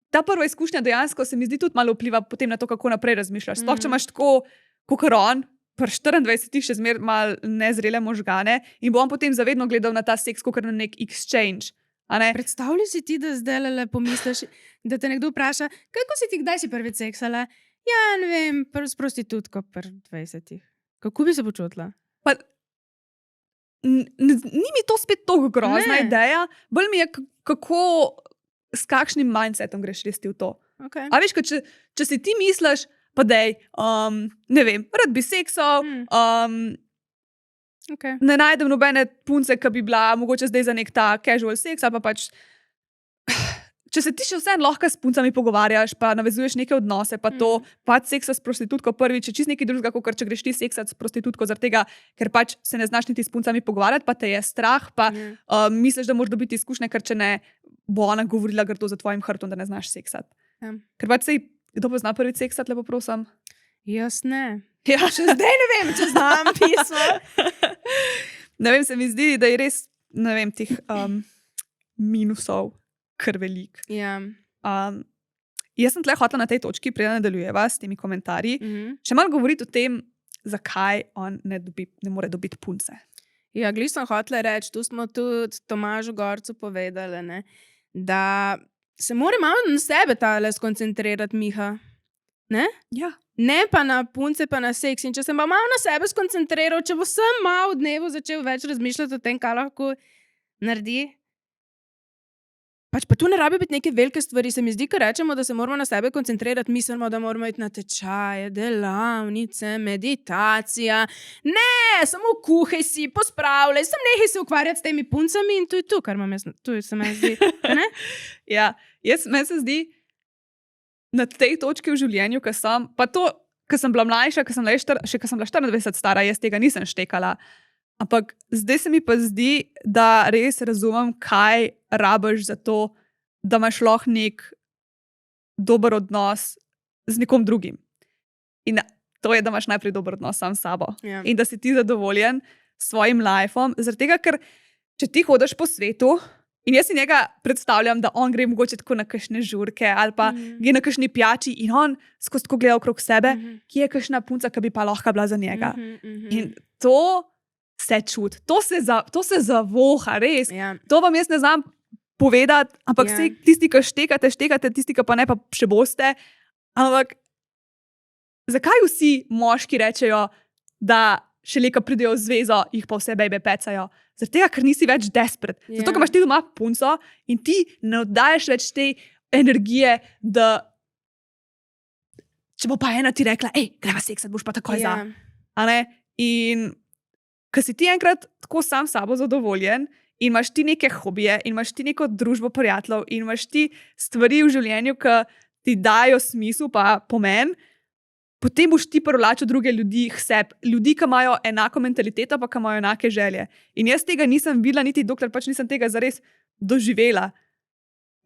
ta prva izkušnja dejansko se mi zdi tudi malo vpliva potem na to, kako naprej razmišljaš. Sploh, če imaš tako, kot on, pri 24 še zmer malo nezrele možgane in bo on potem zavedno gledal na ta seks, kot na nek exchange. A ne? Predstavljaj si ti, da zdaj le pomisliš, da te nekdo vpraša, kako si ti, kdaj si prvič seksala? Ja, ne vem, s prostitutko pri 20. Kako bi se počutila? Pa, ni mi to spet tako grozna Ne. ideja, bolj mi je, s kakšnim mindsetom greš res ti v to. Okay. A veš, če si ti misliš, pa dej, ne vem, rad bi seksal, Okay. ne najdem nobene punce, ki bi bila mogoče zdaj za nek ta casual seks, ali pa pač. Če se ti še vseeno lahko s puncami pogovarjaš, pa navezuješ neke odnose, pa to, pač seksa s prostitutko prvič, je čist nekaj drugega, kot če greš ti seksati s prostitutko, zaradi tega, ker pač se ne znaš niti s puncami pogovarjati, pa te je strah, pa misliš, da moraš dobiti izkušnje, ker če ne, bo ona govorila grdo za tvojim hrbtom, da ne znaš seksati. Ja. Ker pač sej, kdo pozna prvič seksati, lepo prosim? Jaz ne. Ja. Še zdaj ne vem, če znam pismo. Ne vem, se mi zdi, da je res, ne vem, teh minusov kar velik. Ja. Jaz sem tle hotela na tej točki, preden nadaljujeva s temi komentarji, še malo govoriti o tem, zakaj on ne more dobiti punce. Ja, glih sem hotela reči, tu smo tudi Tomažu Gorcu povedali, ne, da se mora malo na sebe tale skoncentrirati, Miha. Ne? Ja. Ne pa na punce, pa na seks. In če sem pa malo na sebe skoncentriral, če bo sem malo v dnevu začel več razmišljati o tem, kaj lahko naredi. Pač pa tu ne rabi biti neke velike stvari. Se mi zdi, ko rečemo, da se moramo na sebe koncentrirati, mislimo, da moramo iti na tečaje, delavnice, meditacija. Ne, samo kuhaj si, pospravljaj, sem nehaj se ukvarjati s temi puncami in to je to, kar imam jaz, tu se mi zdi. Ne? Ja, meni se zdi, na tej točki v življenju, ko sem, pa to, ko sem bila mlajša, ko sem bila 24 stara, jaz tega nisem štekala. Ampak zdaj se mi pa zdi, da res razumem, kaj rabiš za to, da imaš lahko nek dober odnos z nekom drugim. In to je, da imaš najprej dober odnos sam s sabo. Ja. In da si ti zadovoljen s svojim lifeom. Zaradi tega, ker če ti hodiš po svetu, in jaz si njega predstavljam, da on gre mogoče tako na kakšne žurke ali pa gre na kakšni pijači in on skozi tako gleda okrog sebe, ki je kakšna punca, ki bi pa lahko bila za njega. In to se čuti, to se zavoha, res. Ja. To vam jaz ne znam povedati, ampak Ja. sej tisti, ki štekate, tisti, ki pa ne, pa še boste. Ampak zakaj vsi moški rečejo, da šele, ko pridejo v zvezo, jih pa vse bejbe pecajo? Zaradi tega, ker nisi več desperate. Ja. Zato, ker imaš ti doma punco in ti ne oddajaš več te energije, da če bo pa ena ti rekla, greva seksati, boš pa takoj za. A ne? In ko si ti enkrat tako sam s sabo zadovoljen in imaš ti neke hobije in imaš ti neko družbo prijateljev in imaš ti stvari v življenju, ki ti dajo smisel pa pomen, potem boš ti privlačil druge ljudi k sebi. Ljudi, ki imajo enako mentaliteto, pa ki imajo enake želje. In jaz tega nisem videla, niti dokler pač nisem tega zares doživela.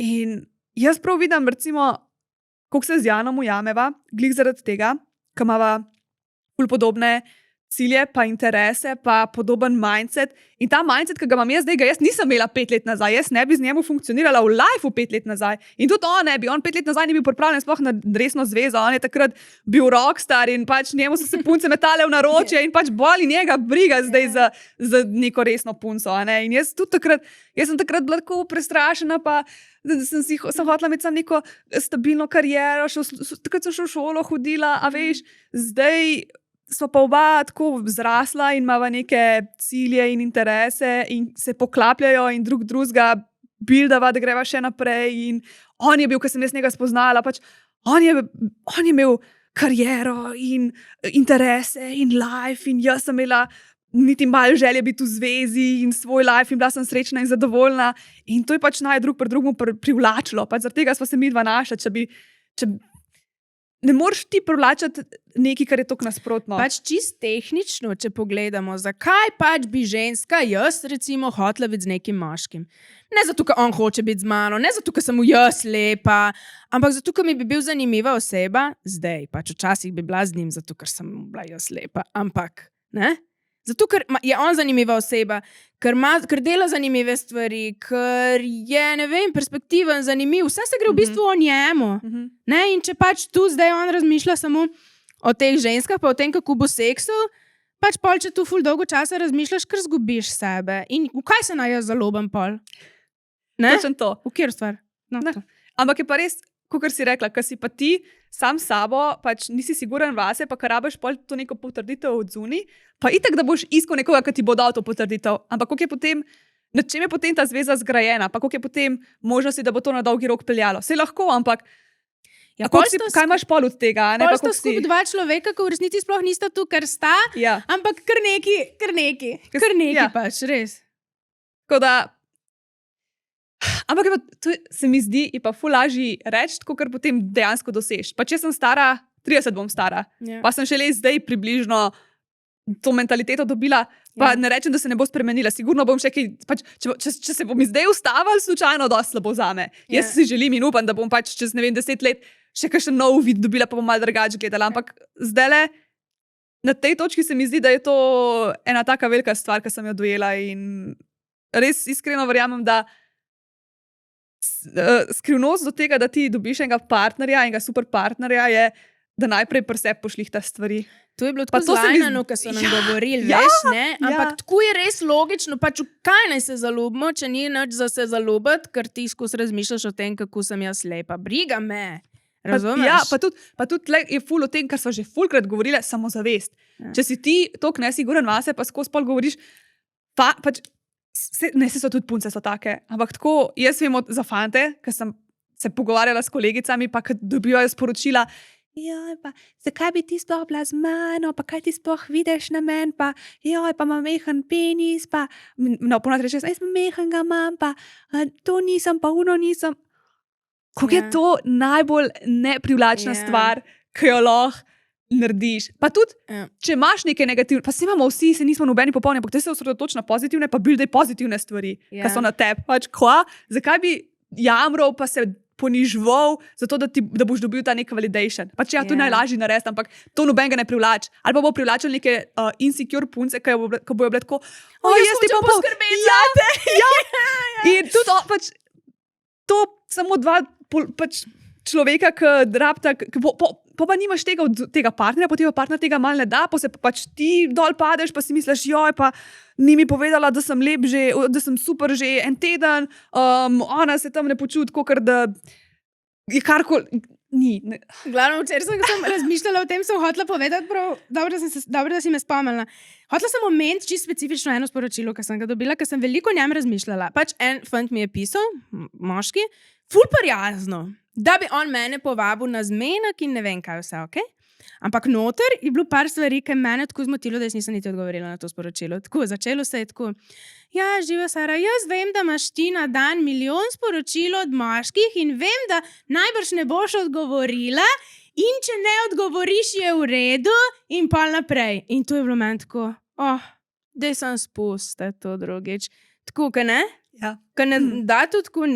In jaz prav vidim, recimo, kako se z Janom ujameva, glih zaradi tega, ki imava ful podobne cilje, pa interese, pa podoben mindset. In ta mindset, ki ga imam jaz zdaj, ga jaz nisem imela 5 let nazaj. Jaz ne bi z njemu funkcionirala v lifeu 5 let nazaj. In tudi on ne bi. On 5 let nazaj ni bil pripravljen sploh na resno zvezo. On je takrat bil rockstar in pač njemu so se punce metale v naročje in pač boli njega briga zdaj za neko resno punco. In jaz sem takrat bila tako prestrašena, pa sem hotela imeti samo neko stabilno kariero, takrat sem še v šolo hodila, a veš, zdaj smo pa oba tako zrasla in imava neke cilje in interese in se poklapljajo in drugega buildava, da greva še naprej. In on je bil, ko sem jaz njega spoznala, pač on je imel kariero in interese in life in jaz sem imela niti malo želje biti v zvezi in svoj life in bila sem srečna in zadovoljna. In to je pač drug pri drugemu privlačilo. Pač zaradi tega sva se midva našla, če ne moreš ti privlačati nekaj, kar je tako nasprotno. Pač čist tehnično, če pogledamo, zakaj pač bi ženska, jaz recimo, hotela biti z nekim moškim. Ne zato, ker on hoče biti z mano, ne zato, ker sem mu jaz lepa, ampak zato, ker mi bi bil zanimiva oseba, zdaj, pač včasih bi bila z njim, zato, ker sem bila jaz lepa, ampak, ne? Zato, ker je on zanimiva oseba, ker dela zanimive stvari, ker je, ne vem, perspektiven, zanimiv, vse se gre v bistvu o njemu. Ne? In če pač tu zdaj on razmišlja samo o teh ženskah, pa o tem, kako bo seksal, pač pol, če tu ful dolgo časa razmišljaš, ker zgubiš sebe. In v kaj se naj jaz zalobam pol? Ne? Točno to. V kjer stvar? No, to. Ampak je pa res, kakor si rekla, ker si pa ti sam sabo, pač nisi siguren vase, pa kar rabiš pol to neko potrditev od zunaj, pa itak, da boš iskal nekoga, ki ti bo dal to potrditev. Ampak koliko je potem, na čem je potem ta zveza zgrajena, pa koliko je potem možnosti, da bo to na dolgi rok peljalo. Sej lahko, ampak Ja, kaj imaš pol od tega? Pol sta skupaj dva človeka, ki v resnici sploh nista tu, ker sta, ampak kar neki pač, res. Tako da, ampak to se mi zdi, je pa ful lažji reči, kot potem dejansko dosež. Pa če sem stara, 30 bom stara, pa sem šele zdaj približno to mentaliteto dobila, pa ne rečem, da se ne bo spremenila. Sigurno bom še kaj, pač, če se bom zdaj ustavila, slučajno dosti slabo zame. Jaz si želim in upam, da bom pač čez, ne vem, 10 let še kakšen nov vid dobila, pa bom malo drugače gledala. Ampak zdajle, na tej točki se mi zdi, da je to ena taka velika stvar, ki sem jo dojela in res iskreno verjamem, da skrivnost do tega, da ti dobiš enega partnerja, enega super partnerja, je, da najprej pri sebi pošlihta stvari. To je bilo tako zlajnano, ko so nam govorili, veš, ne? Ampak tako je res logično, pač v kaj naj se zalubimo, če ni nič za se zalubiti, ker ti skozi razmišljaš o tem, kako sem jaz lepa. Briga me, razumeš? Ja, pa tudi je ful o tem, kar so že fulkrat govorile, samozavest. Če si ti toliko nesiguren vase, pa skozi pol govoriš, pač ne, so tudi punce so take, ampak tako, jaz vem za fante, ker sem se pogovarjala s kolegicami, pa kad dobivajo sporočila, joj, pa zakaj bi ti sploh bila z mano, pa kaj ti sploh vidiš na men, pa joj, pa imam mehen penis, pa no, ponad reče, jaz mehenga imam, pa to nisem, pa uno nisem. Kako je to najbolj neprivlačna stvar, ki jo lahko narediš. Pa tudi, če imaš nekaj negativne, pa se imamo vsi, se nismo nobeni popolni, ampak te se osredotoči na pozitivne, pa buildaj pozitivne stvari, ki so na tebi. Pač, zakaj bi jamral, pa se ponižval, zato da boš dobil ta nek validation. Pač to je najlažji narediti, ampak to nobenega ne privlači. Ali pa bo privlačil neke insecure punce, ki bojo bile tako, jaz ti bom poskrbeti zate. In tudi pač to samo dva pač človeka, ki rabta, pa nimaš tega partnerja, pa partner tega malo ne da, pa se pač ti dol padeš, pa si misliš, joj, pa ni mi povedala, da sem lep že, da sem super že en teden, ona se tam ne počuti, kakor da je karkoli, ni. Glavno, včeraj sem razmišljala o tem, sem hotela povedati, dobro, da si me spomnila. Hotela sem omeniti čisto specifično eno sporočilo, ki sem ga dobila, ker sem veliko o njem razmišljala. Pač en fant mi je pisal, moški, ful prijazno, da bi on mene povabil na zmenek in ne vem kaj vse, ok? Ampak noter je bilo par stvari, ki mene tako zmotilo, da jaz nisem niti odgovorila na to sporočilo. Tako, začelo se je tako, ja, živa Sara, jaz vem, da imaš ti na dan 1 milijon sporočil od moških in vem, da najbrž ne boš odgovorila in če ne odgovoriš, je v redu in pol naprej. In to je bilo meni tako, daj sem spuste to drugič. Tako, ka ne? Ja. Ka ne da tudi tako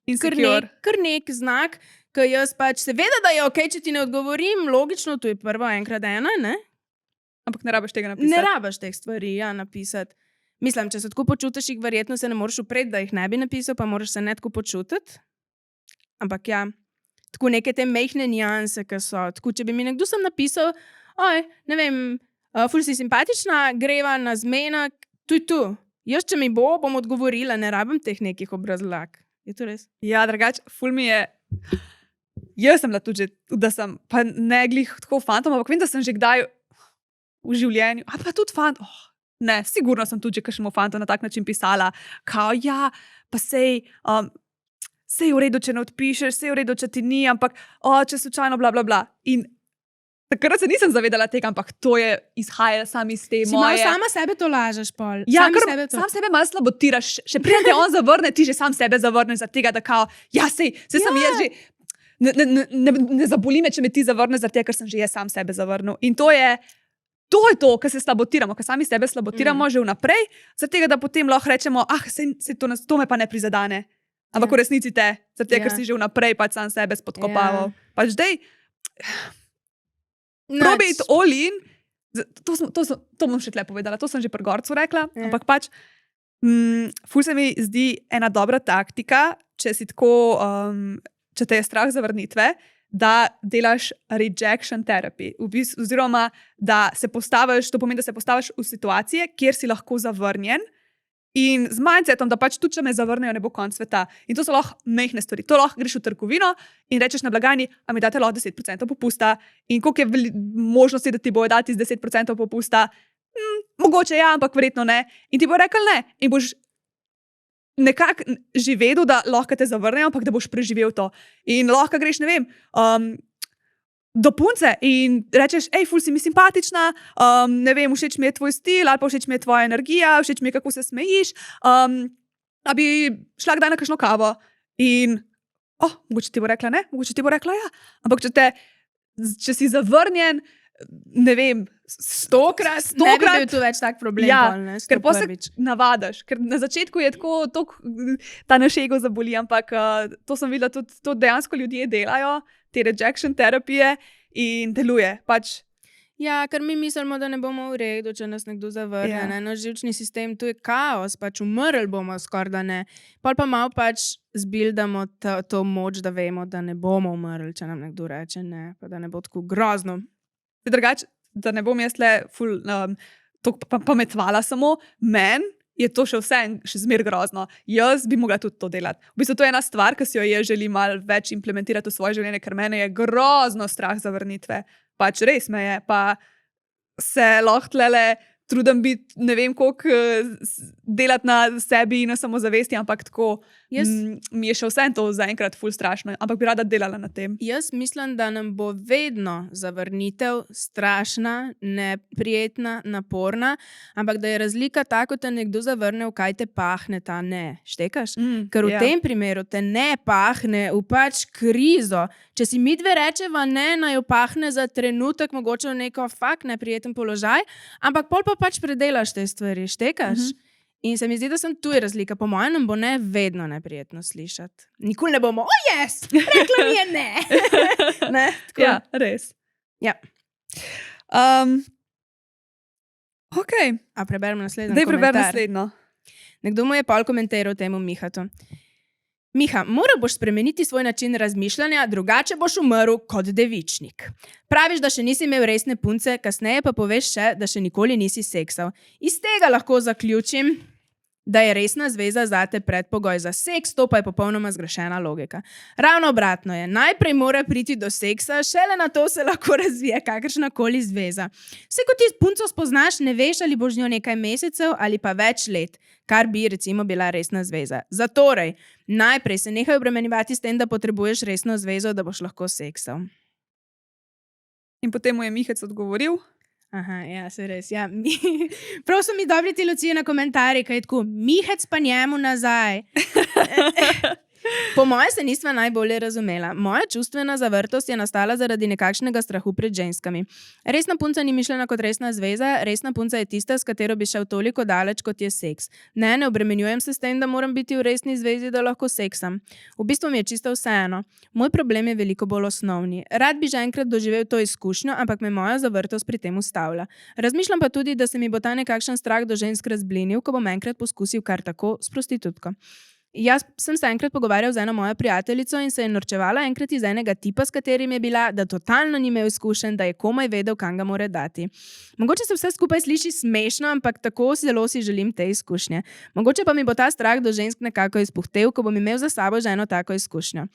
kar nek znak, ki jaz pač seveda, da je ok, če ti ne odgovorim, logično, to je prvo enkrat ena, ne? Ampak ne rabiš tega napisati. Ne rabiš teh stvari napisati. Mislim, če se tako počutiš, jih verjetno se ne moreš upreti, da jih ne bi napisal, pa moraš se ne tako počutiti. Ampak ja, tako neke te mehne nianse, ki so. Tako, če bi mi nekdo sam napisal, ne vem, ful si simpatična, greva na zmenek, tu. Jaz, če mi bom odgovorila, ne rabim teh nekih obrazlag. Je to res? Ja, drugače, ful mi je. Jaz sem bila tudi, da sem, pa ne glih tako fantom, ampak vem, da sem že kdaj v življenju, pa tudi fant, ne, sigurno sem tudi že kakšnemu fantu na tak način pisala, kao, ja, pa sej v redu, če ne odpišeš, sej v redu, če ti ni, ampak, če slučajno, bla, bla, bla. In takrat se nisem zavedala tega, ampak to je izhajalo sam iz te moje. Sama sebe to lažeš, pol. Ja, sam sebe malo slabotiraš. Še preden te on zavrne, ti že sam sebe zavrneš za tega, da kao, ja, sej sem jaz že, ne zaboli me, če me ti zavrne, zaradi tega, ker sem že jaz sam sebe zavrnil. In to je to, kar se sabotiramo, ker sami sebe sabotiramo že vnaprej, zaradi tega, da potem lahko rečemo, sej to me pa ne prizadane. Ampak v resnici zaradi tega, ker si že vnaprej pač sam sebe spodkopaval. Pač dej, probi iti all in, to bom še tle povedala, to sem že pri Gorcu rekla, ampak pač, ful se mi zdi ena dobra taktika, če si tako, če te je strah zavrnitve, da delaš rejection therapy, oziroma da se postaviš, to pomeni, da se postaviš v situacije, kjer si lahko zavrnjen, in z mindsetom, da pač tudi, če me zavrnejo, ne bo konc sveta. In to so lahko mehne stvari. To lahko greš v trgovino in rečeš na blagajni, a mi date lahko 10% popusta, in koliko je možnosti, da ti bojo dati z 10% popusta, mogoče ja, ampak verjetno ne. In ti bo rekel ne. In boš nekako že vedel, da lahko te zavrnejo, ampak da boš preživel to. In lahko greš, ne vem, do punce in rečeš, ful si mi simpatična, ne vem, všeč mi je tvoj stil, ali pa všeč mi je tvoja energija, všeč mi je, kako se smejiš, a bi šla kdaj na kakšno kavo. In, mogoče ti bo rekla ne, mogoče ti bo rekla ja. Ampak če si zavrnjen, ne vem, 100krat, ne bi bil tu več tak problem. Ja, ker pa se navadaš. Ker na začetku je tako ta naš ego zaboli, ampak to sem videla, tudi to dejansko ljudje delajo, te rejection terapije, in deluje. Pač. Ja, ker mi mislimo, da ne bomo v redu, če nas nekdo zavrne. Ja. Naš živčni sistem, tu je kaos, pač umrli bomo skoraj da ne. Pol pa malo pač zbildamo to moč, da vemo, da ne bomo umrli, če nam nekdo reče ne, pa da ne bo tako grozno. Drugače, da ne bom jaz ful pametvala samo, meni je to še zmer grozno. Jaz bi mogla tudi to delati. V bistvu to je ena stvar, ki si jo jaz želim malo več implementirati v svoje življenje, ker mene je grozno strah zavrnitve. Pač res me je, pa se lahko tlele trudim biti, ne vem koliko, delati na sebi in na samozavesti, ampak tako mi je še vse to zaenkrat ful strašno, ampak bi rada delala na tem. Jaz mislim, da nam bo vedno zavrnitev strašna, neprijetna, naporna, ampak da je razlika ta, ko te nekdo zavrne, v kaj te pahne ta ne. Štekaš? Ker v tem primeru te ne pahne v pač krizo. Če si midve rečeva ne, naj jo pahne za trenutek, mogoče v neko neprijeten položaj, ampak pol pa pač predelaš te stvari, štekaš? In se mi zdi, da sem tu je razlika. Po mojem nam bo ne vedno neprijetno slišati. Nikoli ne bomo, yes, rekla mi je ne. Ne? Ja, res. Ja. Ok. A preberem naslednjo Daj komentar. preber naslednjo. Nekdo mu je pol komentiral temu Mihatu. Miha, mora boš spremeniti svoj način razmišljanja, drugače boš umrl kot devičnik. Praviš, da še nisi imel resne punce, kasneje pa poveš še, da še nikoli nisi seksal. Iz tega lahko zaključim, da je resna zveza zate predpogoj za seks, to pa je popolnoma zgrešena logika. Ravno obratno je, najprej mora priti do seksa, šele na to se lahko razvije kakršnakoli zveza. Vse ko ti punco spoznaš, ne veš, ali boš z njo nekaj mesecev ali pa več let, kar bi recimo bila resna zveza. Zatorej, najprej se nehaj obremenjevati s tem, da potrebuješ resno zvezo, da boš lahko seksal. In potem mu je Mihec odgovoril. Aha, ja, se res. Ja. Prav so mi dobri ti Lucija na komentarji, kaj je tako, Mihec pa njemu nazaj. Po moje se nisva najbolje razumela. Moja čustvena zavrtost je nastala zaradi nekakšnega strahu pred ženskami. Resna punca ni mišljena kot resna zveza, resna punca je tista, s katero bi šel toliko daleč, kot je seks. Ne obremenjujem se s tem, da moram biti v resni zvezi, da lahko seksam. V bistvu mi je čisto vseeno. Moj problem je veliko bolj osnovni. Rad bi že enkrat doživel to izkušnjo, ampak me moja zavrtost pri tem ustavlja. Razmišljam pa tudi, da se mi bo ta nekakšen strah do žensk razblinil, ko bom enkrat poskusil kar tako s prostitutko. Jaz sem se enkrat pogovarjal z eno mojo prijateljico in se je norčevala enkrat iz enega tipa, s katerim je bila, da totalno ni imel izkušenj, da je komaj vedel, kam ga mora dati. Mogoče se vse skupaj sliši smešno, ampak tako zelo si želim te izkušnje. Mogoče pa mi bo ta strah do žensk nekako izpuhtel, ko bom imel za sabo že eno tako izkušnjo.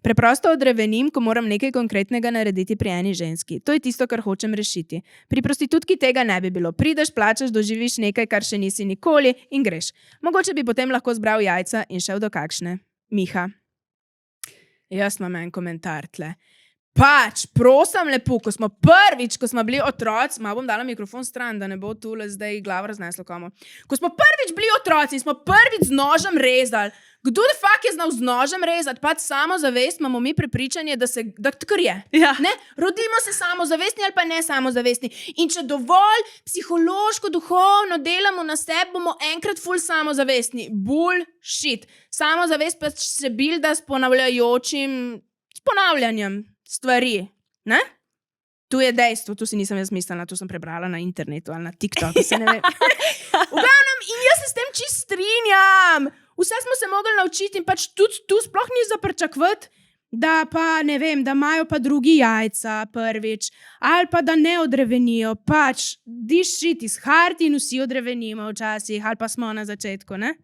Preprosto odrevenim, ko moram nekaj konkretnega narediti pri eni ženski. To je tisto, kar hočem rešiti. Pri prostitutki tega ne bi bilo. Prideš, plačaš, doživiš nekaj, kar še nisi nikoli in greš. Mogoče bi potem lahko zbral jajca in šel do kakšne. Miha. Jaz imam en komentar tle. Pač, prosim lepo, ko smo bili otroci, malo bom dala mikrofon stran, da ne bo tule zdaj glavo razneslo komu. Ko smo prvič bili otroci in smo prvič z nožem rezali, kdo de fakt je znal z nožem rezati? Pač samozavest, imamo mi prepričanje, da kar je. Ja. Ne? Rodimo se samozavestni ali pa ne samozavestni. In če dovolj psihološko, duhovno delamo na sebi, bomo enkrat ful samozavestni. Bullshit. Samozavest pa se bilda s ponavljanjem stvari. Ne? Tu je dejstvo, tu si nisem jaz mislila, tu sem prebrala na internetu ali na TikToku, se ne vem. V glavnem, in jaz se s tem čisto strinjam. Vse smo se mogli naučiti in pač tudi tu sploh ni za pričakovati, da pa ne vem, da imajo pa drugi jajca prvič, ali pa da ne odrevenijo. Pač, this shit is hard in vsi odrevenimo včasih, ali pa smo na začetku, ne?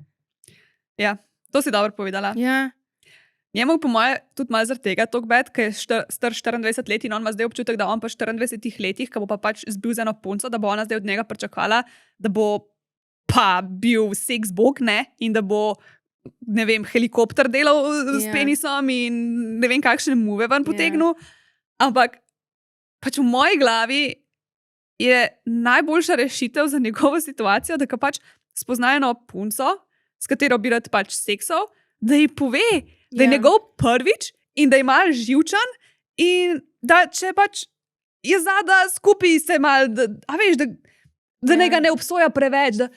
Ja, to si dobro povedala. Ja. Njemu po moje tudi malo zaradi tega tok bed, ker je star 24 let in on ima zdaj občutek, da on pa 24 letih, ko bo pa pač zbil z eno punco, da bo ona zdaj od njega pričakala, da bo pa bil seks bog, ne? In da bo, ne vem, helikopter delal s penisom in ne vem, kakšne muve ven potegnil. Ampak pač v moji glavi je najboljša rešitev za njegovo situacijo, da ga pač spozna eno punco, s katero bi rad pač seksal, da ji pove, da je njegov prvič in da je mal živčan in da če pač je zada skupaj se mal, da njega ne obsoja preveč. Da,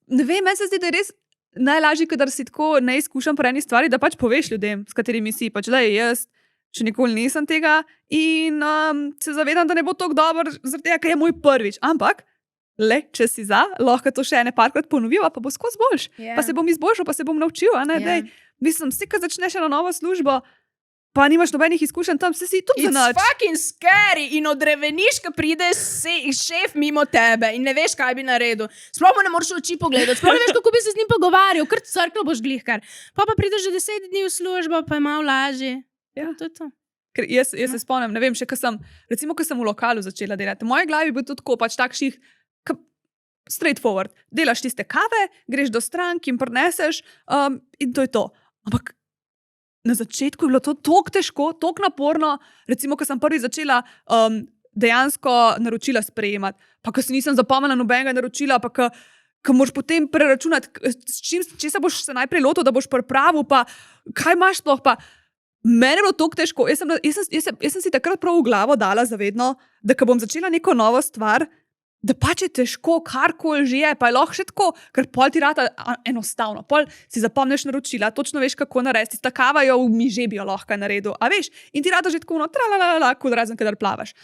ne vem, meni se zdi, da je res najlažje, kadar si tako neizkušen pri eni stvari, da pač poveš ljudem, s katerimi si pač, da jaz še nikoli nisem tega in se zavedam, da ne bo tako dobro, zaradi tega, ker je moj prvič. Ampak, če si za, lahko to še ene parkrat ponoviva, pa bo skozi boljš. Pa se bom izboljšal, pa se bom naučil, a ne, dej. Mislim, vsi, ko začneš eno novo službo, pa nimaš nobenih izkušenj tam, se si tudi zanač. It's fucking scary in odreveniš, ko pride šef mimo tebe in ne veš, kaj bi naredil. Sploh mu ne moreš v oči pogledati, sploh ne veš, kako bi se z njim pogovarjal, kar crklo boš glihkar. Pa prideš že 10 dni v službo, pa je malo lažje. Ja. To je to. Ker jaz se spomnim, ne vem, še ko sem v lokalu začela delati, v moji glavi bi tudi tako pač takšnih straightforward. Delaš tiste kave, greš do strank in prineseš in to je to. Ampak na začetku je bilo to toliko težko, toliko naporno, recimo, ko sem prvi začela dejansko naročila sprejemati, pa ko si nisem zapomnila nobenega naročila, pa ko moraš potem preračunati, če se boš se najprej lotil, da boš pripravil, pa kaj imaš sploh, pa meni je bilo toliko težko. Jaz sem si takrat prav v glavo dala zavedno, da ko bom začela neko novo stvar, da pač je težko, karkoli že je, pa je lahko še tako, ker pol ti rata enostavno, pol si zapomniš naročila, točno veš, kako narediti, tista kava jo v miže bi jo lahko naredil, a veš, in ti rata že tako kul razen, kadar plavaš.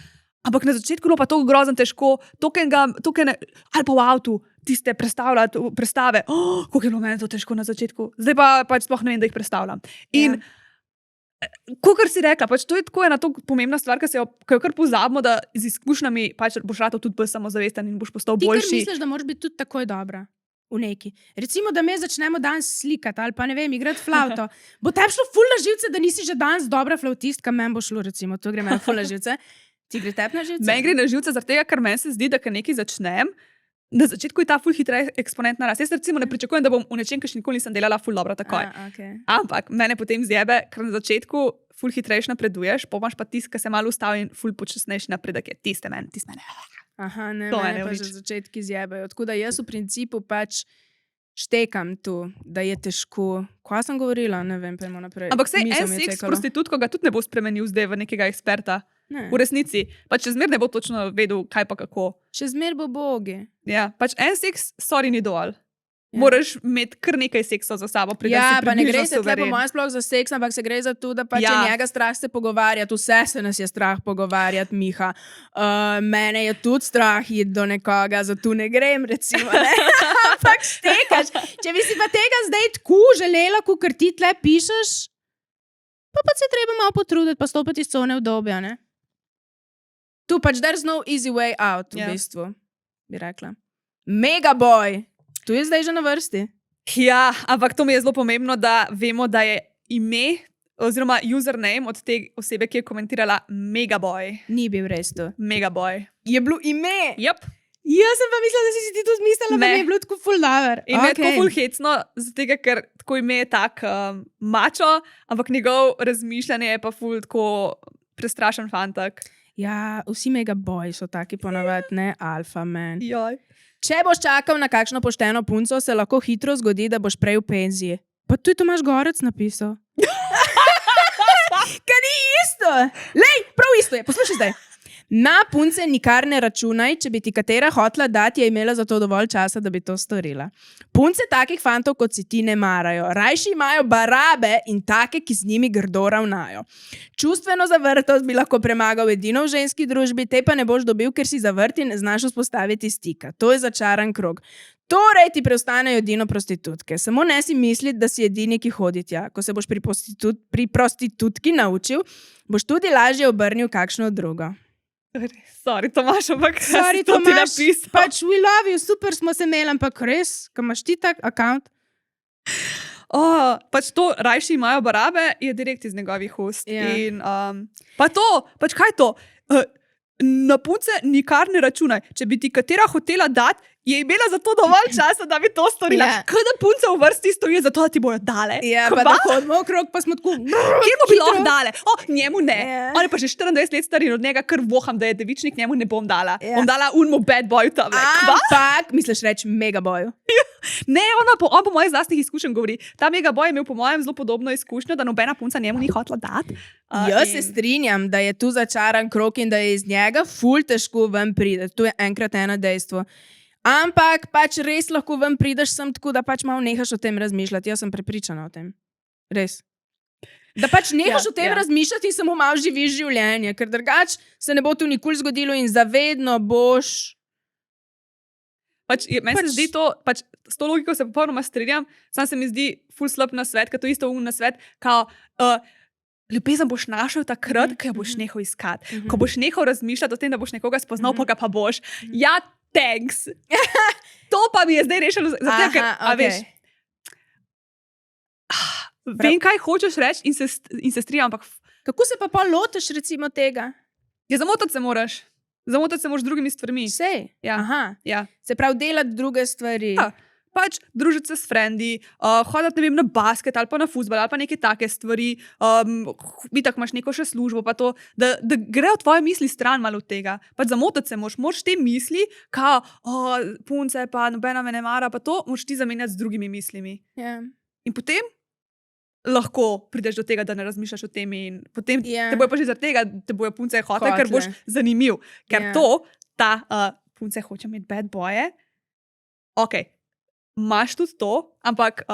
Ampak na začetku bilo pa to grozno težko, ali pa v avtu, tiste prestave, koliko je bilo meni to težko na začetku, zdaj pa pač sploh ne vem, da jih predstavljam. In kakor si rekla, pač to je tako ena pomembna stvar, ki jo kar pozabimo, da z izkušnjami pač boš ratal tudi bolj samozavesten in boš postal boljši. Ti misliš, da moraš biti tudi takoj dobra v neki. Recimo, da me začnemo danes slikati ali pa ne vem, igrati flauto. Bo tebi šlo ful na živce, da nisi že danes dobra flautistka, meni bo šlo recimo, to gre meni ful na živce. Ti gre tebi na živce? Meni gre na živce zaradi tega, ker meni se zdi, da kar nekaj začnem, na začetku je ta ful hitreje eksponentna rast. Jaz recimo ne pričakujem, da bom v nečem, kar še nikoli nisem delala ful dobro takoj. Okay. Ampak mene potem zjebe, ker na začetku ful hitrejš napreduješ, pomaš pa tist, ki se malo ustavi in ful počasnejši napredek je. Tiste mene. Aha, ne, mene pa že začetki zjebajo. Tako da jaz v principu pač štekam tu, da je težko. Kaj sem govorila? Ne vem, pojmo naprej. Ampak sej Misel en mi je seks s cekalo. prostitutko ga tudi ne bo spremenil zdaj v nekega eksperta. Ne. V resnici. Pač čez mer ne bo točno vedel, kaj pa kako. Še zmer bo bogi. Ja, pač en seks, sorry, ni dovolj. Ja. Moraš imeti kar nekaj seksov za sabo, preden Ja, si pa ne približno gre se tle po suveren. mojem sploh za seks, ampak se gre za to, da pač Ja. je njega strah se pogovarjati. Vse se nas je strah pogovarjati, Miha. Mene je tudi strah iti do nekoga, zato ne grem, recimo. Ne? Ampak štekaš. Če bi si pa tega zdaj tako želela, kot ti tle pišeš, pa se treba malo potruditi, pa stopiti iz cone obdobja. Ne? Tu pač there's no easy way out, v Ja. bistvu, bi rekla. Megaboy, tu je zdaj že na vrsti. Ja, ampak to mi je zelo pomembno, da vemo, da je ime oziroma username od te osebe, ki je komentirala Megaboy. Ni bil res to. Megaboy. Je bilo ime. Yep. Jaz sem pa mislila, da si ti to zmislila, pa Ne. mi je bilo tako full lover. In je tako ful hecno, zato ker tako ime je tak mačo, ampak njegov razmišljanje je pa ful tako prestrašen fantak. Ja, vsi megaboji so taki ponavadi, ne alfa man. Joj. Če boš čakal na kakšno pošteno punco, se lahko hitro zgodi, da boš prej v penziji. Pa tu je Tomaž Gorec napisal. Kaj ni isto? Lej, prav isto je, poslušaj zdaj. Na punce nikar ne računaj, če bi ti katera hotla dati, je imela za to dovolj časa, da bi to storila. Punce takih fantov, kot si ti, ne marajo. Rajši imajo barabe in take, ki z njimi grdo ravnajo. Čustveno zavrtost bi lahko premagal edino v ženski družbi, te pa ne boš dobil, ker si zavrt in ne znaš vzpostaviti stika. To je začaran krog. Torej ti preostanejo edino prostitutke. Samo ne si misliti, da si edini, ki hodi tja. Ko se boš pri prostitutki naučil, boš tudi lažje obrnil kakšno drugo. Sorry, Tomaž, ampak Sorry, to ti Tomaž, napisal. pač we love you, super smo se imeli, ampak res, ko imaš ti tak account. Pač to, rajši imajo barabe, je direkt iz njegovih ust. Ja. In pa to, pač kaj je to? Na punce nikar ne računaj. Če bi ti katera hotela dati, je imela za to dovolj časa, da bi to storila. Ja. Kaj da punce v vrsti stojijo za to, da ti bojo dale? Ja, Kva? pa da hodimo okrog, pa smo tako. Kje mu bi lahko dale? Njemu ne. Ja. On je pa že 24 let star in od njega kar voham, da je devičnik, njemu ne bom dala. Ja. Bom dala unmu bad boyu tam. Kva? Ampak, misliš reči megaboju. Ne, on po mojih lastnih izkušenj govori. Ta megaboj je imel po mojem zelo podobno izkušnjo, da nobena punca njemu ni hotela dati. Jaz se strinjam, da je tu začaran krog in da je iz njega ful težko ven prideti. To je enkrat eno dejstvo. Ampak pač res lahko ven prideš sem tako, da pač malo nehaš o tem razmišljati. Jaz sem prepričana o tem. Res. Da pač nehaš o tem razmišljati in samo malo živiš življenje, ker drugače se ne bo tu nikoli zgodilo in zavedno boš. Meni se zdi to, s to logiko se popolnoma strinjam, sam se mi zdi ful slab nasvet, ker to isto nasvet, kao ljubezen boš našel takrat, ko jo boš nehal iskati. Ko boš nehal razmišljati o tem, da boš nekoga spoznal, pa ga pa boš. Ja, thanks. To pa mi je zdaj rešilo, zato ker, veš, vem, kaj hočeš reči in se strinjam, ampak Kako se pa lotiš recimo tega? ja, zamotati se moraš. Zamotati se moraš z drugimi stvarmi. Vse. Ja. Aha. Ja. Se pravi, delati druge stvari. Ja. Pač družiti se s frendi, hoditi, ne vem, na basket ali pa na fuzbal ali pa neke take stvari, tako imaš neko še službo, pa to, da grejo tvoje misli stran malo od tega. Pač zamotati se moraš te misli, kao, punce pa nobena me ne mara, pa to moraš ti zamenjati z drugimi mislimi. Ja. In potem lahko prideš do tega, da ne razmišljaš o tem in potem Ja. te bojo pa že zaradi tega, te bojo punce hotele, ker boš zanimiv. Ker Ja. ta punce hoče imeti bad boje, ok. Imaš tudi to, ampak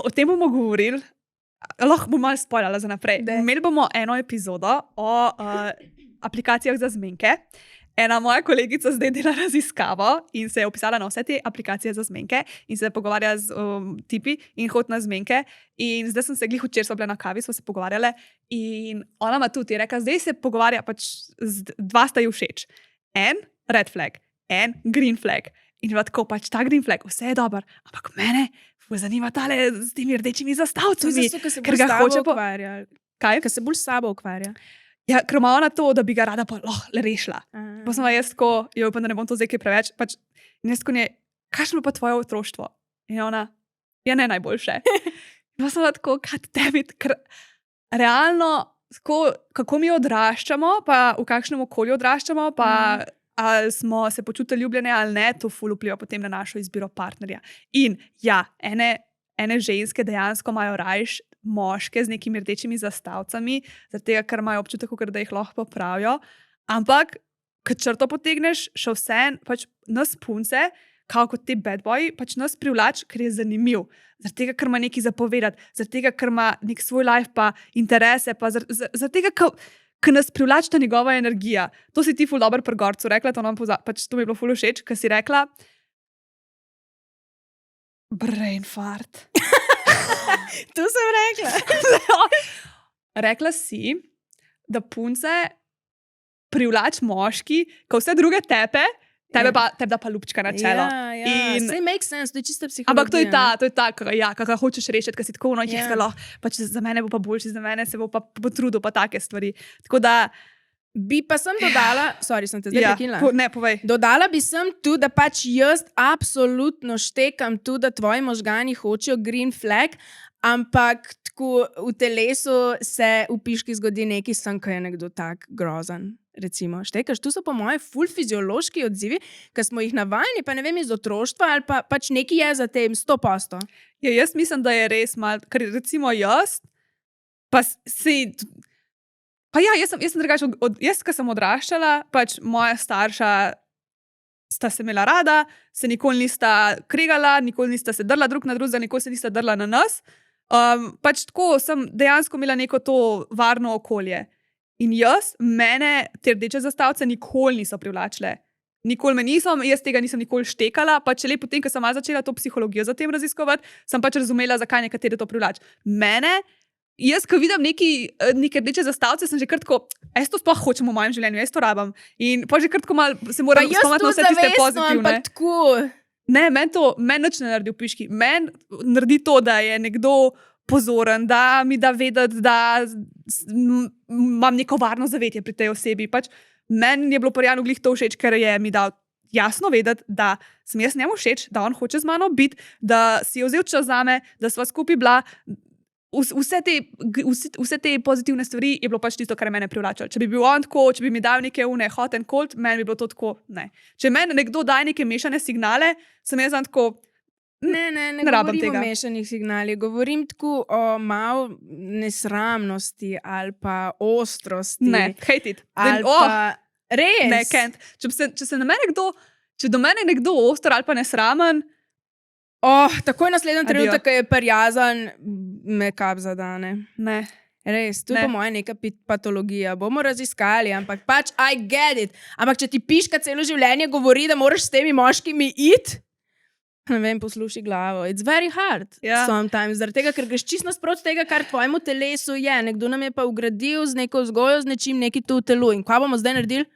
o tem bomo govorili, lahko bom malo spoilala za naprej. Imeli bomo eno epizodo o aplikacijah za zmenke. Ena moja kolegica zdaj dela raziskavo in se je opisala na vse te aplikacije za zmenke in se pogovarja z tipi in hod na zmenke. In zdaj sem se glih včeraj, sva bile na kavi, sva se pogovarjale in ona ima tudi rekla, zdaj se pogovarja, pač dva sta ji všeč. En red flag, en green flag. In tako pač ta green flag, vse je dober, ampak mene zanima tale z temi rdečimi zastavcami. Ker ga hoče ukvarja. Kaj? Ker se bolj s sabo ukvarja. Ja, ker ima ona to, da bi ga rada pa lahko rešila. Pa sem jaz tako, jo upam, da ne bom to zdaj kaj preveč, pač in jaz tako ne, kakšno pa tvoje otroštvo? In ona, ja ne najboljše. Pa sem tako, god damn it, ker realno, kako mi odraščamo, pa v kakšnem okolju odraščamo, pa ali smo se počutili ljubljene ali ne, to ful vpliva potem na našo izbiro partnerja. In ja, ene ženske dejansko imajo rajš moške z nekimi rdečimi zastavcami, zaradi tega, ker imajo občutek, da jih lahko popravijo. Ampak, ko črto potegneš, še vse, pač nas punce, kot te bad boyi, pač nas privlači, ker je zanimiv. Zaradi tega, ker ima nekaj zapovedati, zaradi tega, ker ima nek svoj life, pa interese, pa zaradi tega, ker nas privlači ta njegova energija. To si ti ful dobro pri Gorcu rekla, to mi je bilo ful všeč, ker si rekla brain fart. To sem rekla. Rekla si, da punce privlači moški, ko vse druge tebe da pa lupčka na čelo. Ja. Sej make sense, to je čista psihologija. Ampak to je ta, kakor hočeš rešiti, ker si tako pač za mene bo pa boljši, za mene se bo pa potrudil, pa take stvari. Tako da bi pa sem dodala, sorry, sem te zdaj prekinila. Ne, povej. Dodala bi sem tu, da pač jaz absolutno štekam tu, da tvoji možgani hočejo green flag, ampak tako v telesu se v piški zgodi nekaj sem, ko je nekdo tak grozen. Recimo, štekaš, tu so po moje ful fiziološki odzivi, ki smo jih navajeni, pa ne vem, iz otroštva ali pa pač nekaj je za tem 100%. Ja, jaz mislim, da je res malo, ker recimo jaz, pa si... Pa ja, jaz sem drugače, ko sem odraščala, pač moja starša sta se imela rada, se nikoli nista kregala, nikoli nista se drla drug na drugega, nikoli se nista drla na nas. Pač tako sem dejansko imela neko to varno okolje. In mene te rdeče zastavce nikoli niso privlačile. Nikoli me niso, jaz tega nisem nikoli štekala, pa če le potem, ko sem malo začela to psihologijo za tem raziskovati, sem pač razumela, zakaj nekatere to privlači. Mene, jaz, ko vidim neke rdeče zastavce, sem že kar tako, jaz to sploh hočem v mojem življenju, jaz to rabam. In pa že kar tako malo se moram spomniti na vse tiste pozitivne. Ne, meni nič ne naredi v piški. Meni naredi to, da je nekdo pozoren, da mi da vedeti, da imam neko varno zavetje pri tej osebi. Pač meni je bilo Porjanu glih to všeč, ker je mi dal jasno vedeti, da sem jaz njemu všeč, da on hoče z mano biti, da si je vzel čas zame, da sva skupaj bila. Vse te pozitivne stvari je bilo pač tisto, kar je mene privlačilo. Če bi bil on tako, če bi mi dal neke hot and cold, meni bi bilo to tako, ne. Če meni nekdo daje neke mešane signale, sem jaz tako, Ne govorim tega. O mešanih signalih, govorim tako o malo nesramnosti ali pa ostrosti. Ne, hate it. Res? Ne, can't. Če do mene nekdo ostor ali pa nesramen, takoj naslednji trenutek, ko je prijazen, me kap zadane. Ne. Res, to je po moje neka patologija. Bomo raziskali, ampak pač I get it. Ampak če ti piška celo življenje govori, da moraš s temi moškimi iti, ne vem, posluši glavo. It's very hard sometimes. Zaradi tega, ker greš čisto nasproti tega, kar tvojemu telesu je. Nekdo nam je pa ugradil z neko vzgojo, z nečim nekaj tu v telu. In kaj bomo zdaj naredili?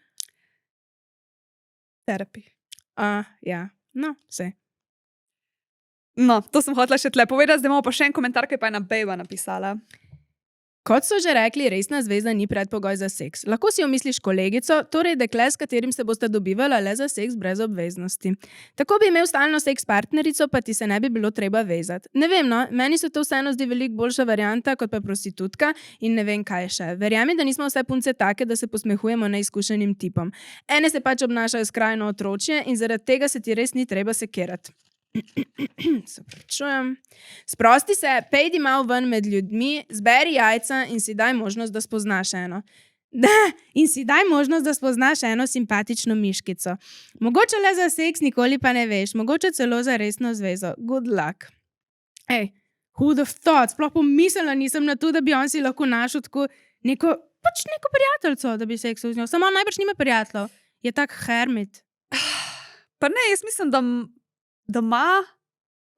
Terapi. Ja. No, vse. No, to sem hotela še tle povedati, zdaj imamo pa še en komentar, ki pa je na Bejba napisala. Kot so že rekli, resna zveza ni predpogoj za seks. Lahko si omisliš kolegico, torej dekle, s katerim se boste dobivala le za seks brez obveznosti. Tako bi imel stalno seks partnerico, pa ti se ne bi bilo treba vezati. Ne vem, no, meni se to vseeno zdi veliko boljša varianta kot pa prostitutka in ne vem, kaj še. Verjami, da nismo vse punce take, da se posmehujemo neizkušenim tipom. Ene se pač obnašajo skrajno otročje in zaradi tega se ti res ni treba sekirati. Sprosti se, pejdi malo ven med ljudmi, zberi jajca in si daj možnost, da spoznaš eno simpatično miškico. Mogoče le za seks, nikoli pa ne veš, mogoče celo za resno zvezo. Good luck. Ej, who the thought, sploh pomislila nisem na to, da bi on si lahko našel tako neko prijateljco, da bi seksal z njo. Samo on najbrž nima prijateljev. Je tak hermit. Pa ne, jaz mislim, da ima,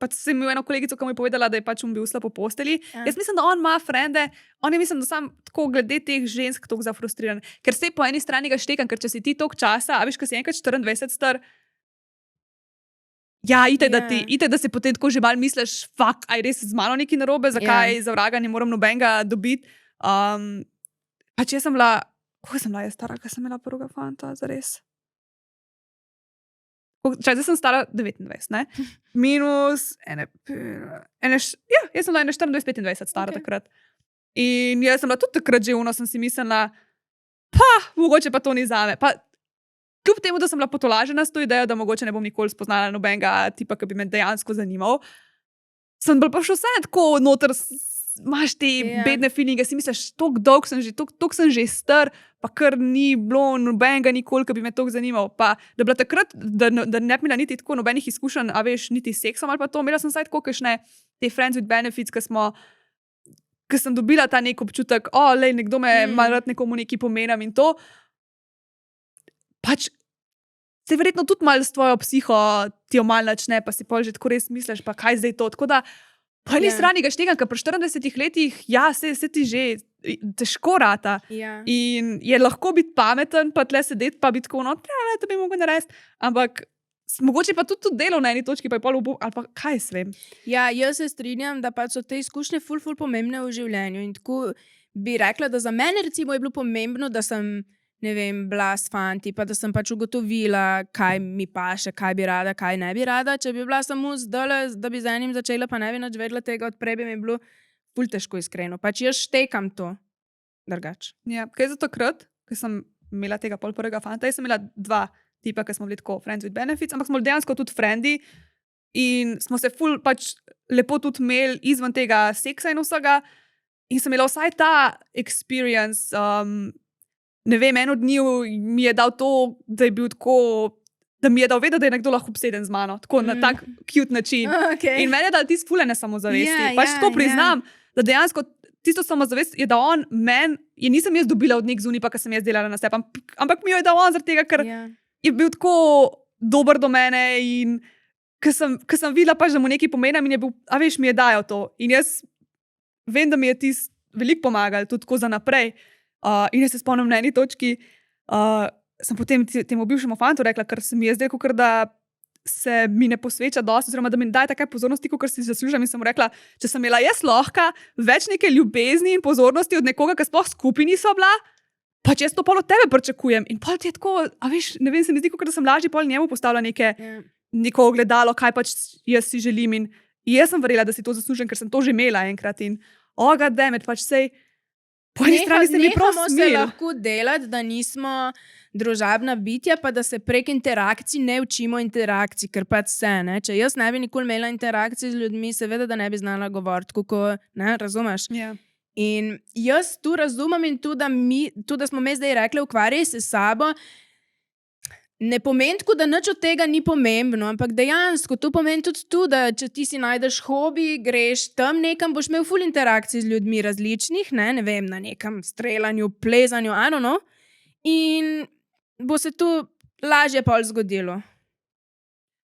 pač sem imel eno kolegico, ki mu je povedala, da je pač bil slab po posteli. Ja. Jaz mislim, da on ima frende, on je mislim, da sam tako glede teh žensk toliko zafrustriran. Ker se po eni strani ga štekam, ker če si ti toliko časa, a veš, ko si enkrat 24 star, ja, itek, da si potem tako že mal misliš, fuck, aj res z mano nekaj narobe, zakaj za vraga ne moram nobenega dobiti. Pač jaz sem bila, koliko sem bila jaz stara, kaj sem imela prvega fanta, zares? Zdaj sem stara 29, ne? Minus jaz sem bila 24-25 stara takrat. In jaz sem bila tudi takrat že sem si mislila, mogoče pa to ni zame. Pa kljub temu, da sem bila potolažena s to idejo, da mogoče ne bom nikoli spoznala nobenega tipa, ki bi me dejansko zanimal, sem bila pa še vse tako noter, imaš te bedne feelinge, si misliš, toliko sem že star, pa kar ni bilo nobenega nikoli, ki bi me toliko zanimal. Pa da bila takrat, da ne bi imela niti tako nobenih izkušenj, a veš, niti s seksom ali pa to, imela sem vsaj tako kakšne te friends with benefits, ki sem dobila ta nek občutek, lej, nekdo me malo rad nekomu nekaj pomenim in to. Pač se verjetno tudi malo s tvojo psiho ti jo malo načne, pa si pol že tako res misliš, pa kaj zdaj to. Tako da po eni strani ga štegam, ker pri 40 letih, se ti že težko rata. In je lahko biti pameten, pa tle sedeti, pa biti tako, to bi mogel narediti. Ampak mogoče pa tudi delo na eni točki, pa je pol ali pa kaj s vem. Ja, jaz se strinjam, da pač so te izkušnje ful pomembne v življenju. In tako bi rekla, da za mene recimo je bilo pomembno, da sem, ne vem, bila s fanti, pa da sem pač ugotovila, kaj mi paše, kaj bi rada, kaj ne bi rada. Če bi bila samo zdaj, da bi z enim začela, pa ne bi nič vedela tega, odprej bi mi bilo ful težko iskreno. Pač jaz štekam to drugače. Ja, kaj za takrat, ko sem imela tega pol prvega fanta, jaz sem imela 2 tipa, ki smo bili tako friends with benefits, ampak smo bili dejansko tudi friendi in smo se ful pač lepo tudi imeli izven tega seksa in vsega. In sem imela vsaj ta experience, ne vem, en od njih mi je dal to, da je bil tako, da mi je dal vedeti, da je nekdo lahko obseden z mano, tako na tak cute način. In meni je dal tisto fulene samozavesti. Pač tako priznam, da dejansko tisto samozavest je dal on meni, in nisem jaz dobila od nek zunaj, pa ker sem jaz delala na sebi, ampak mi jo je dal on zaradi tega, ker je bil tako dober do mene in ker sem videla pač, da mu nekaj pomenim in je bil, a veš, mi je dajal to. In jaz vem, da mi je tisto veliko pomagal, tudi tako za naprej. In jaz se spomnim na eni točki, sem potem temu bivšemu fantu rekla, ker se mi je zdaj, kakor da se mi ne posveča dosti, oziroma da mi daje takaj pozornosti, kakor si zaslužim. In sem mu rekla, če sem imela jaz lahko več neke ljubezni in pozornosti od nekoga, ki sploh skupaj niso bila, pač jaz to pol od tebe pričakujem. In pol ti je tako, a veš, ne vem, se mi zdi, kakor da sem lažje pol njemu postavila neko ogledalo, kaj pač jaz si želim. In jaz sem verjela, da si to zaslužim, ker sem to že imela enkrat. In god damn it, pač sej po eni strani se mi prav smil. Se lahko delati, da nismo družabna bitja, pa da se prek interakcij ne učimo interakcij, ker pač se, ne. Če jaz ne bi nikoli imela interakcij z ljudmi, seveda, da ne bi znala govoriti, kako, ne, razumeš? In jaz tu razumem in tu, da smo mi zdaj rekli, ukvarjaj se s sabo, ne pomeni tako, da nič od tega ni pomembno, ampak dejansko to pomeni tudi tu, da če ti si najdeš hobi, greš tam nekam, boš imel ful interakcij z ljudmi različnih, ne vem, na nekem streljanju, plezanju, I don't know, in bo se tu lažje pol zgodilo.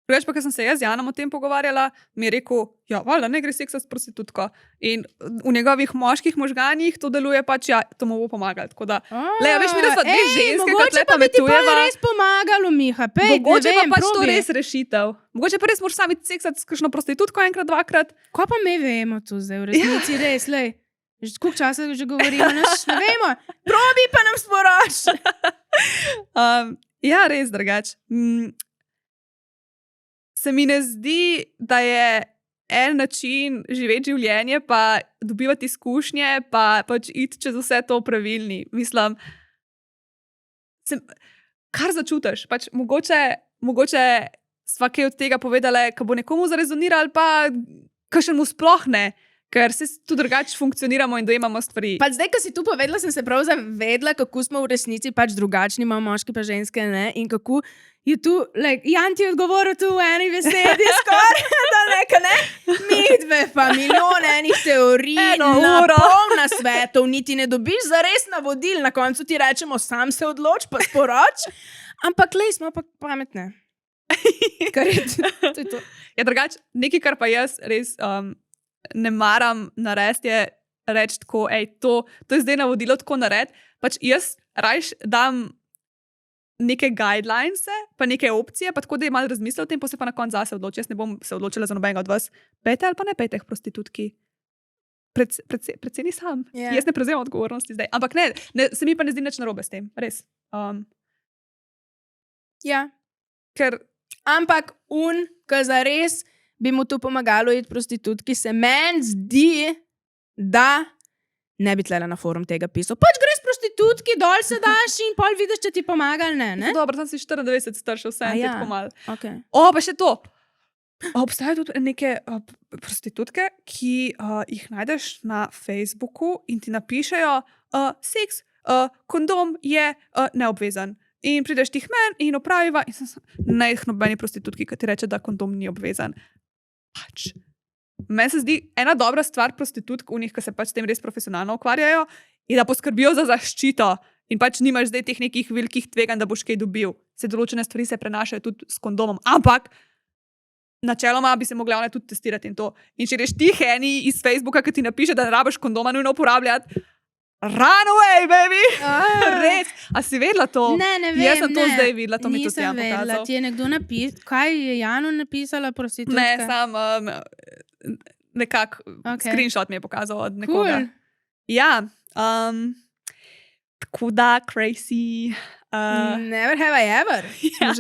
Drugač pa, ker sem se jaz z Janom o tem pogovarjala, mi je rekel, valjda, ne gre seksa s prostitutko. In v njegovih moških možganjih to deluje pač, to mu bo pomagalo. Tako da, veš, mi da sva dve ženske, kot le pametujeva. Mogoče pa bi ti pa res pomagalo, Miha, mogoče pa pač to res rešitev. Mogoče pa res moraš sami seksati s kakšno prostitutko enkrat, dvakrat. Ko pa me vemo tu zdaj, v resnici res, lej. Koliko časa že govorimo, ne vemo. Probi pa nam sporoč. Ja, res drugač. Se mi ne zdi, da je en način živeti življenje, pa dobivati izkušnje, pa pač iti čez vse to pravilni. Mislim, kar začutiš. Pač mogoče sva kaj od tega povedala, ko bo nekomu zarezonirala, pa kakšnemu sploh ne. Ker se tu drugače funkcioniramo in dojemamo stvari. Pa zdaj, ko si tu povedala, sem se prav zavedla, kako smo v resnici pač drugačni, imamo moški pa ženske, ne? In kako je tu, Jan ti je odgovoril tu v eni besedi, skoraj, da neka, ne? Midve pa milijone enih teorij, na svetov, niti ne dobiš zares navodil, na koncu ti rečemo, sam se odloč, pa sporoč, ampak smo pa pametne. Kar je to. Ja, drugače, nekaj, kar pa jaz res ne maram narediti, je reči tako, to je zdaj navodilo, tako narediti. Pač jaz rajš dam neke guidelines, pa neke opcije, pa tako, da je malo razmislil o tem, pa se pa na koncu zase odloči. Jaz ne bom se odločila za nobenega od vas. Pejte ali pa ne pejte k prostitutki. Predvsem sam. Jaz ne prevzemam odgovornosti zdaj. Ampak ne, se mi pa ne zdi nič narobe s tem. Res. Ja. Ampak ko zares bi mu tu pomagalo iti prostitutki, se meni zdi, da ne bi tlele na forum tega pisal. Pač greš prostitutki, dol se daš in pol vidiš, če ti pomaga ali ne. Dobro, tam si 94 staršev, vse je tako malo. Okay. Pa še to. Obstajajo tudi neke prostitutke, ki jih najdeš na Facebooku in ti napišejo seks, kondom je neobvezen. In prideš tih men in opraviva in ne jih nobeni prostitutki, ki ti reče, da kondom ni obvezen. Pač. Meni se zdi ena dobra stvar prostitutk v njih, ki se pač s tem res profesionalno ukvarjajo, je, da poskrbijo za zaščito in pač nimaš zdaj teh nekih velikih tveganj, da boš kaj dobil. Se določene stvari se prenašajo tudi s kondomom, ampak načeloma bi se mogla one tudi testirati in to. In če greš ti eni iz Facebooka, ki ti napiše, da ne rabiš kondoma nujno uporabljati, run away, baby! Res. A si vedela to? Ne vem. Jaz sem to zdaj videla, to mi tudi Jan pokazal. Nisem vedela, ti je nekdo napisal. Kaj je Janu napisala prostitutka? Ne, sam nekak screenshot mi je pokazal od nekoga. Cool. Ja, tako da crazy. Never have I ever. Ja,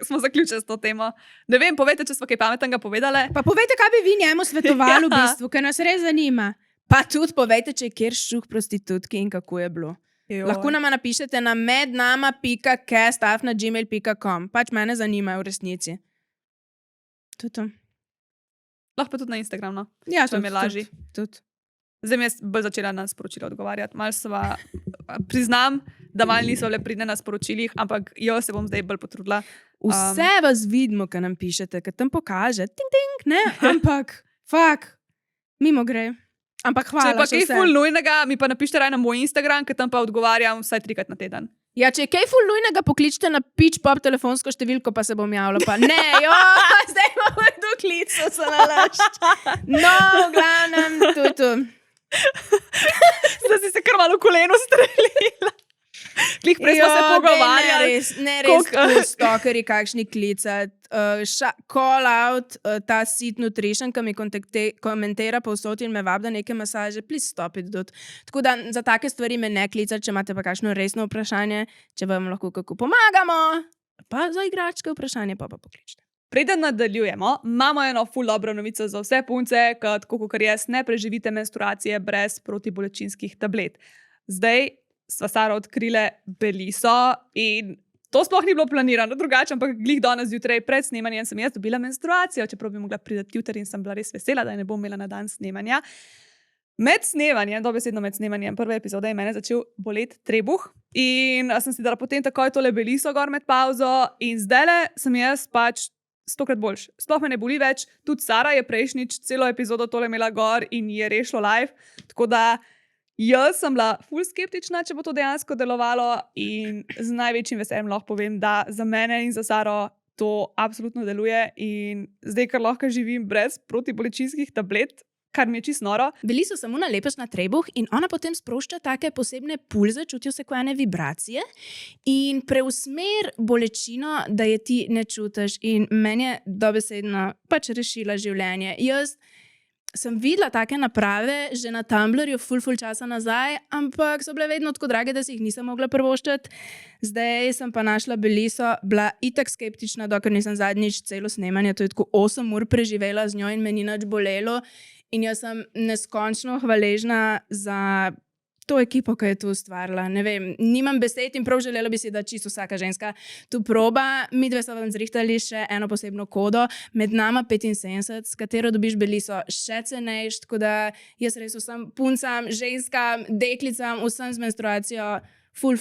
smo zaključili s to temo. Ne vem, povejte, če smo kaj pametnega povedali. Pa povejte, kaj bi vi njemu svetovali v bistvu, ker nas res zanima. Pa tudi povejte, če je kjer šuh prostitutki in kako je bilo. Lahko nama napišete na mednama.cast@gmail.com. Pač mene zanima v resnici. Tudi. Lahko pa tudi na Instagram, no. Ja, to mi je lažje. Tudi. Zdaj mi je bolj začela na sporočila odgovarjati. Mal sva, priznam, da mal niso bile pridne na sporočilih, ampak jo se bom zdaj bolj potrudila. Vse vas vidimo, kaj nam pišete, kaj tam pokaže. Ting, ting, ne, ampak fak, mimo gre. Ampak hvala. Če je pa kaj ful nujnega, mi pa napište raj na moj Instagram, ker tam pa odgovarjam vsaj 3 krat na teden. Ja, če je kaj ful nujnega, pokličite na pitch pop telefonsko številko, pa se bom javila. Pa ne, zdaj imamo do klico, se nalašč. No, v glavnem, tu. Zdaj si se kar malo koleno streljila. Klih prej smo se pogovarjali. Ne res stalkeri, kakšni klicati. Call out, ta Sit Nutrition, ki mi komentira povsod in me vab da neke masaže, please stop it, dude. Tako da za take stvari me ne klicati, če imate pa kakšno resno vprašanje, če vam lahko kako pomagamo, pa za igračke vprašanje pa pokličite. Preden nadaljujemo, imamo eno ful dobro novico za vse punce, tako kot jaz, ne preživite menstruacije brez protibolečinskih tablet. Zdaj sva Sara odkrile Beliso in to sploh ni bilo planirano drugače, ampak glih danes zjutraj pred snemanjem sem jaz dobila menstruacijo, čeprav bi mogla priti jutri in sem bila res vesela, da je ne bom imela na dan snemanja. Med snemanjem, dobesedno med snemanjem prve epizode je mene začel boleti trebuh in sem si dala potem takoj tole Beliso gor med pauzo in zdajle sem jaz pač 100-krat boljš. Sploh me ne boli več, tudi Sara je prejšnjič celo epizodo tole imela gor in je rešilo live, tako da jaz sem bila ful skeptična, če bo to dejansko delovalo in z največjim veseljem lahko povem, da za mene in za Saro to absolutno deluje in zdaj, kar lahko živim brez protibolečinskih tablet, kar mi je čisto noro. Beliso samo nalepeš na trebuh in ona potem sprošča take posebne pulze, čutijo se kot ene vibracije in preusmer bolečino, da je ti ne čutiš in meni je dobesedno pač rešila življenje. Jaz sem videla take naprave že na Tumblrju ful časa nazaj, ampak so bile vedno tako drage, da si jih nisem mogla prvoščati. Zdaj sem pa našla Beliso, bila itak skeptična, dokler nisem zadnjič celo snemanje, to je tako 8 ur preživela z njo in me ni nič bolelo. In jaz sem neskončno hvaležna za to ekipo, ki je to ustvarila. Ne vem, nimam besed in prav želela bi si, da čisto vsaka ženska tu proba. Mi dve so vam zrihtali še eno posebno kodo, med nama 75, s katero dobiš Beliso še cenejš, tako da jaz res vsem puncam, ženskam, deklicam, vsem z menstruacijo ful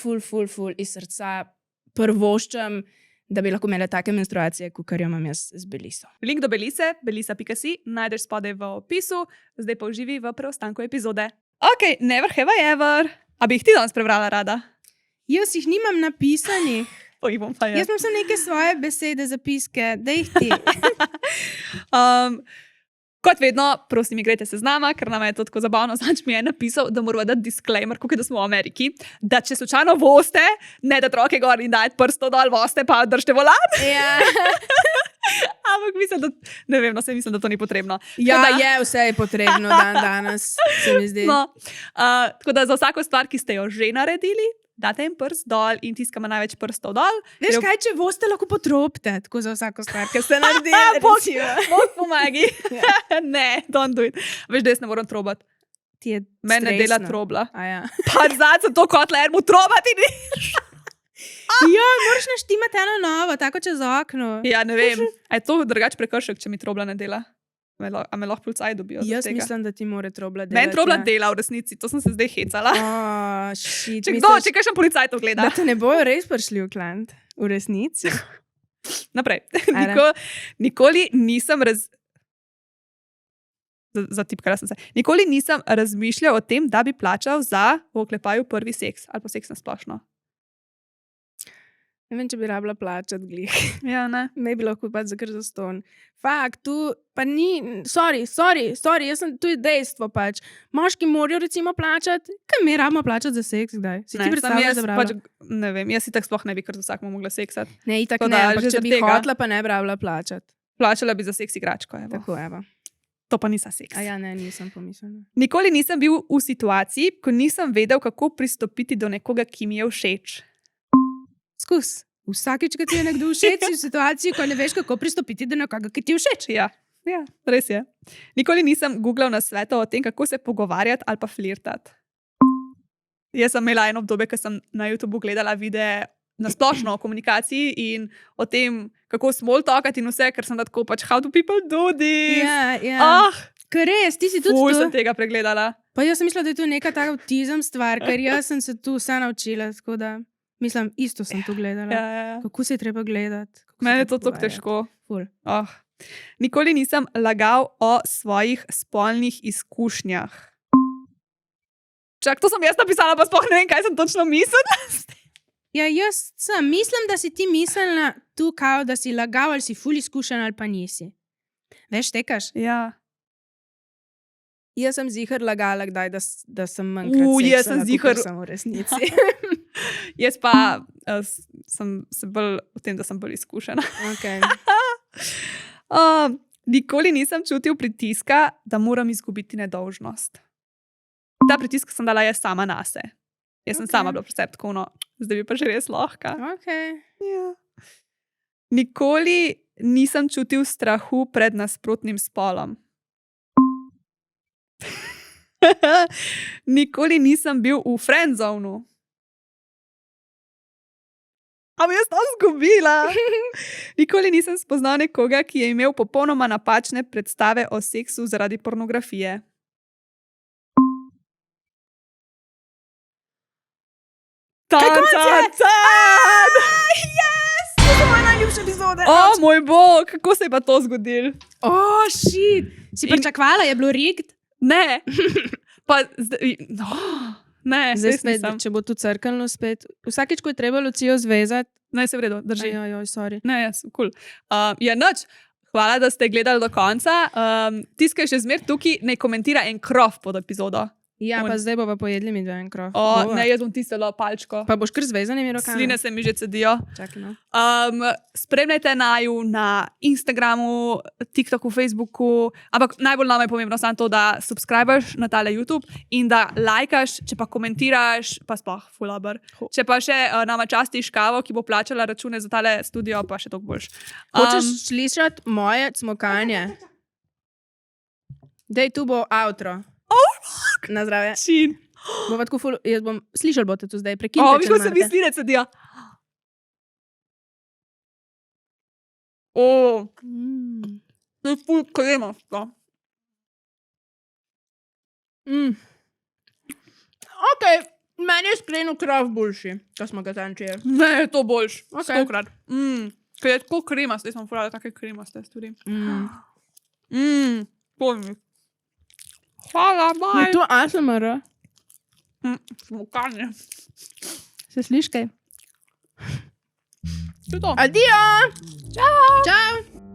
iz srca prvoščam, da bi lahko imela take menstruacije, kot jo imam jaz z Beliso. Link do Belise, belisa.si, najdeš spodaj v opisu, zdaj pa uživi v preostanku epizode. Ok, never have I ever. A bi jih ti danes prebrala rada? Jaz jih nimam napisanih. Jih bom pa jaz. Jaz imam samo neke svoje besede, zapiske, da jih ti. Kot vedno, prosim, igrajte se z nama, ker nama je to tako zabavno. Znači mi je napisal, da moramo dati disclaimer, kot da smo v Ameriki, da če slučajno voste, ne da roke gor in dajte prsto dol, voste pa držite volan. Ja. Ampak mislim, da, ne vem, mislim, da to ni potrebno. Ja, da je vse potrebno danes, se mi zdi. No, tako da za vsako stvar, ki ste jo že naredili, date en prst dol in tiskamo največ prstov dol. Veš kaj, če boste lahko potropite, tako za vsako stvar, ki ste naredili. Bog pomagi. Ne, don't do it. Veš, da jaz ne moram trobati. Ti je Mene ne dela stresno. trobla. A ja. Pa zdaj sem to kotla, mu trobati ni. Ja, moraš naštimati eno novo, tako čez okno. Ja, ne vem. A je to drugač prekršek, če mi trobla ne dela? A me lahko policaj dobijo? Jaz zaradi tega? mislim, da ti mora trobla delati. Meni trobla ja. dela v resnici, to sem se zdaj hecala. Shit, Če misliš, kakšen policaj to gleda. da te ne bojo res prišli v klant, v resnici. Naprej. Ajde. Nikoli nisem Zatipkala sem se. Nikoli nisem razmišljal o tem, da bi plačal za, v oklepaju, prvi seks ali pa seks na splošno. Ne vem, če bi rabila plačati glih. Ja, ne. Ne bi lahko pač za kar zaston. Fakt, tu pa ni, sorry, tu je dejstvo pač. Moški morajo recimo plačati, kaj mi rabimo plačati za seks, kdaj? Si ti Sam predstavljaš, jaz da bi pač, rabila? ne vem, jaz si tako sploh ne bi kar za vsakmo mogla seksati. Ne, itak Tako ne, da, ampak že če zaradi bi tega. hotla, pa ne bi rabila plačati. Plačala bi za seks igračko, evo. Tako, evo. To pa nisa seks. A ja, ne, nisem pomislila. Nikoli nisem bil v situaciji, ko nisem vedel, kako pristopiti do nekoga, ki mi je všeč. Skus. Vsakič, ko ti je nekdo všeč, si v situaciji, ko ne veš, kako pristopiti do nekoga, ki ti je všeč. Ja, res je. Nikoli nisem googlal na svetu o tem, kako se pogovarjati ali pa flirtati. Jaz sem imela eno obdobje, ko sem na YouTubeu gledala videe na splošno o komunikaciji in o tem, kako small talkati in vse, ker sem tako pač, how do people do this? Ja, ja. Ker res, ti si tudi Ful tu. sem tega pregledala. Pa jaz sem mislila, da je to neka taka avtizem stvar, ker jaz sem se tu vse naučila, tako da, mislim, isto sem tu gledala. Ja. Kako se je treba gledati? kako se Meni je treba to tako pogovarjati. težko. Ful. Nikoli nisem lagal o svojih spolnih izkušnjah. Čak, to sem jaz napisala, pa sploh ne vem, kaj sem točno mislila. Ja, jaz sem, mislim, da si ti mislila tu kao, da si lagal ali si ful izkušen ali pa nisi. Veš, tekaš? Ja. Jaz sem zihar lagala, kdaj, da sem manjkrat Jaz seksala, sem zihar- kakor sem v resnici. Jaz pa sem se bolj v tem, da sem bolj izkušena. Okay. Nikoli nisem čutil pritiska, da moram izgubiti nedolžnost. Ta pritisk sem dala jaz sama nase. Jaz sem sama bila preceptkovno, zdaj bi pa že res lahko. Okay. Ja. Nikoli nisem čutil strahu pred nasprotnim spolom. Nikoli nisem bil v friendzonu. A bi jaz to zgubila? Nikoli nisem spoznal nekoga, ki je imel popolnoma napačne predstave o seksu zaradi pornografije. To so moje najljubše epizode. O moj bog, kako se je pa to zgodilo? Shit. Si In- pričakvala, je bilo rigged? Ne, pa zdaj, ne, Zdaj res spet, nisem. če bo tu crkveno spet. Vsakič, ko je treba Lucijo zvezati. Ne, se v redu, drži. Ajoj, sorry. Ne, jaz, cool. Ja, nič. Hvala, da ste gledali do konca. Tisti, ki je še zmer tukaj, ne komentira en krov pod epizodo. Ja, On- pa zdaj bova pojedli mi dve en krov. Ne, jaz bom tistelo palčko. Pa boš kar z vezanimi rokami. Sline se mi že cedijo. Čakaj, no. Spremljajte naju na Instagramu, TikToku, Facebooku, ampak najbolj nam je pomembno samo to, da subskrbiš na tale YouTube in da lajkaš, če pa komentiraš, pa sploh fulaber. Če pa še nama častiš kavo, ki bo plačala račune za tale studio, pa še toliko boljš. Hočeš slišati moje cmokanje? Dej, tu bo outro. Na zdravje. Čin. Bova tako ful, jaz bom, slišal boste tu zdaj, prekinite, če Kako se mi imate. sline cedijo. To je ful kremasto. Ok, meni je iskreno krov boljši, ko smo ga tančili. Ne, je to boljš. Ok. 100-krat. Ker je tako kremasto, jaz sem furala take kremaste stvari. Pojmi. Hvala, Je baj. to ASMR? Smokanje. Se sliš kaj? To je to. Adijo! Čau! Čau!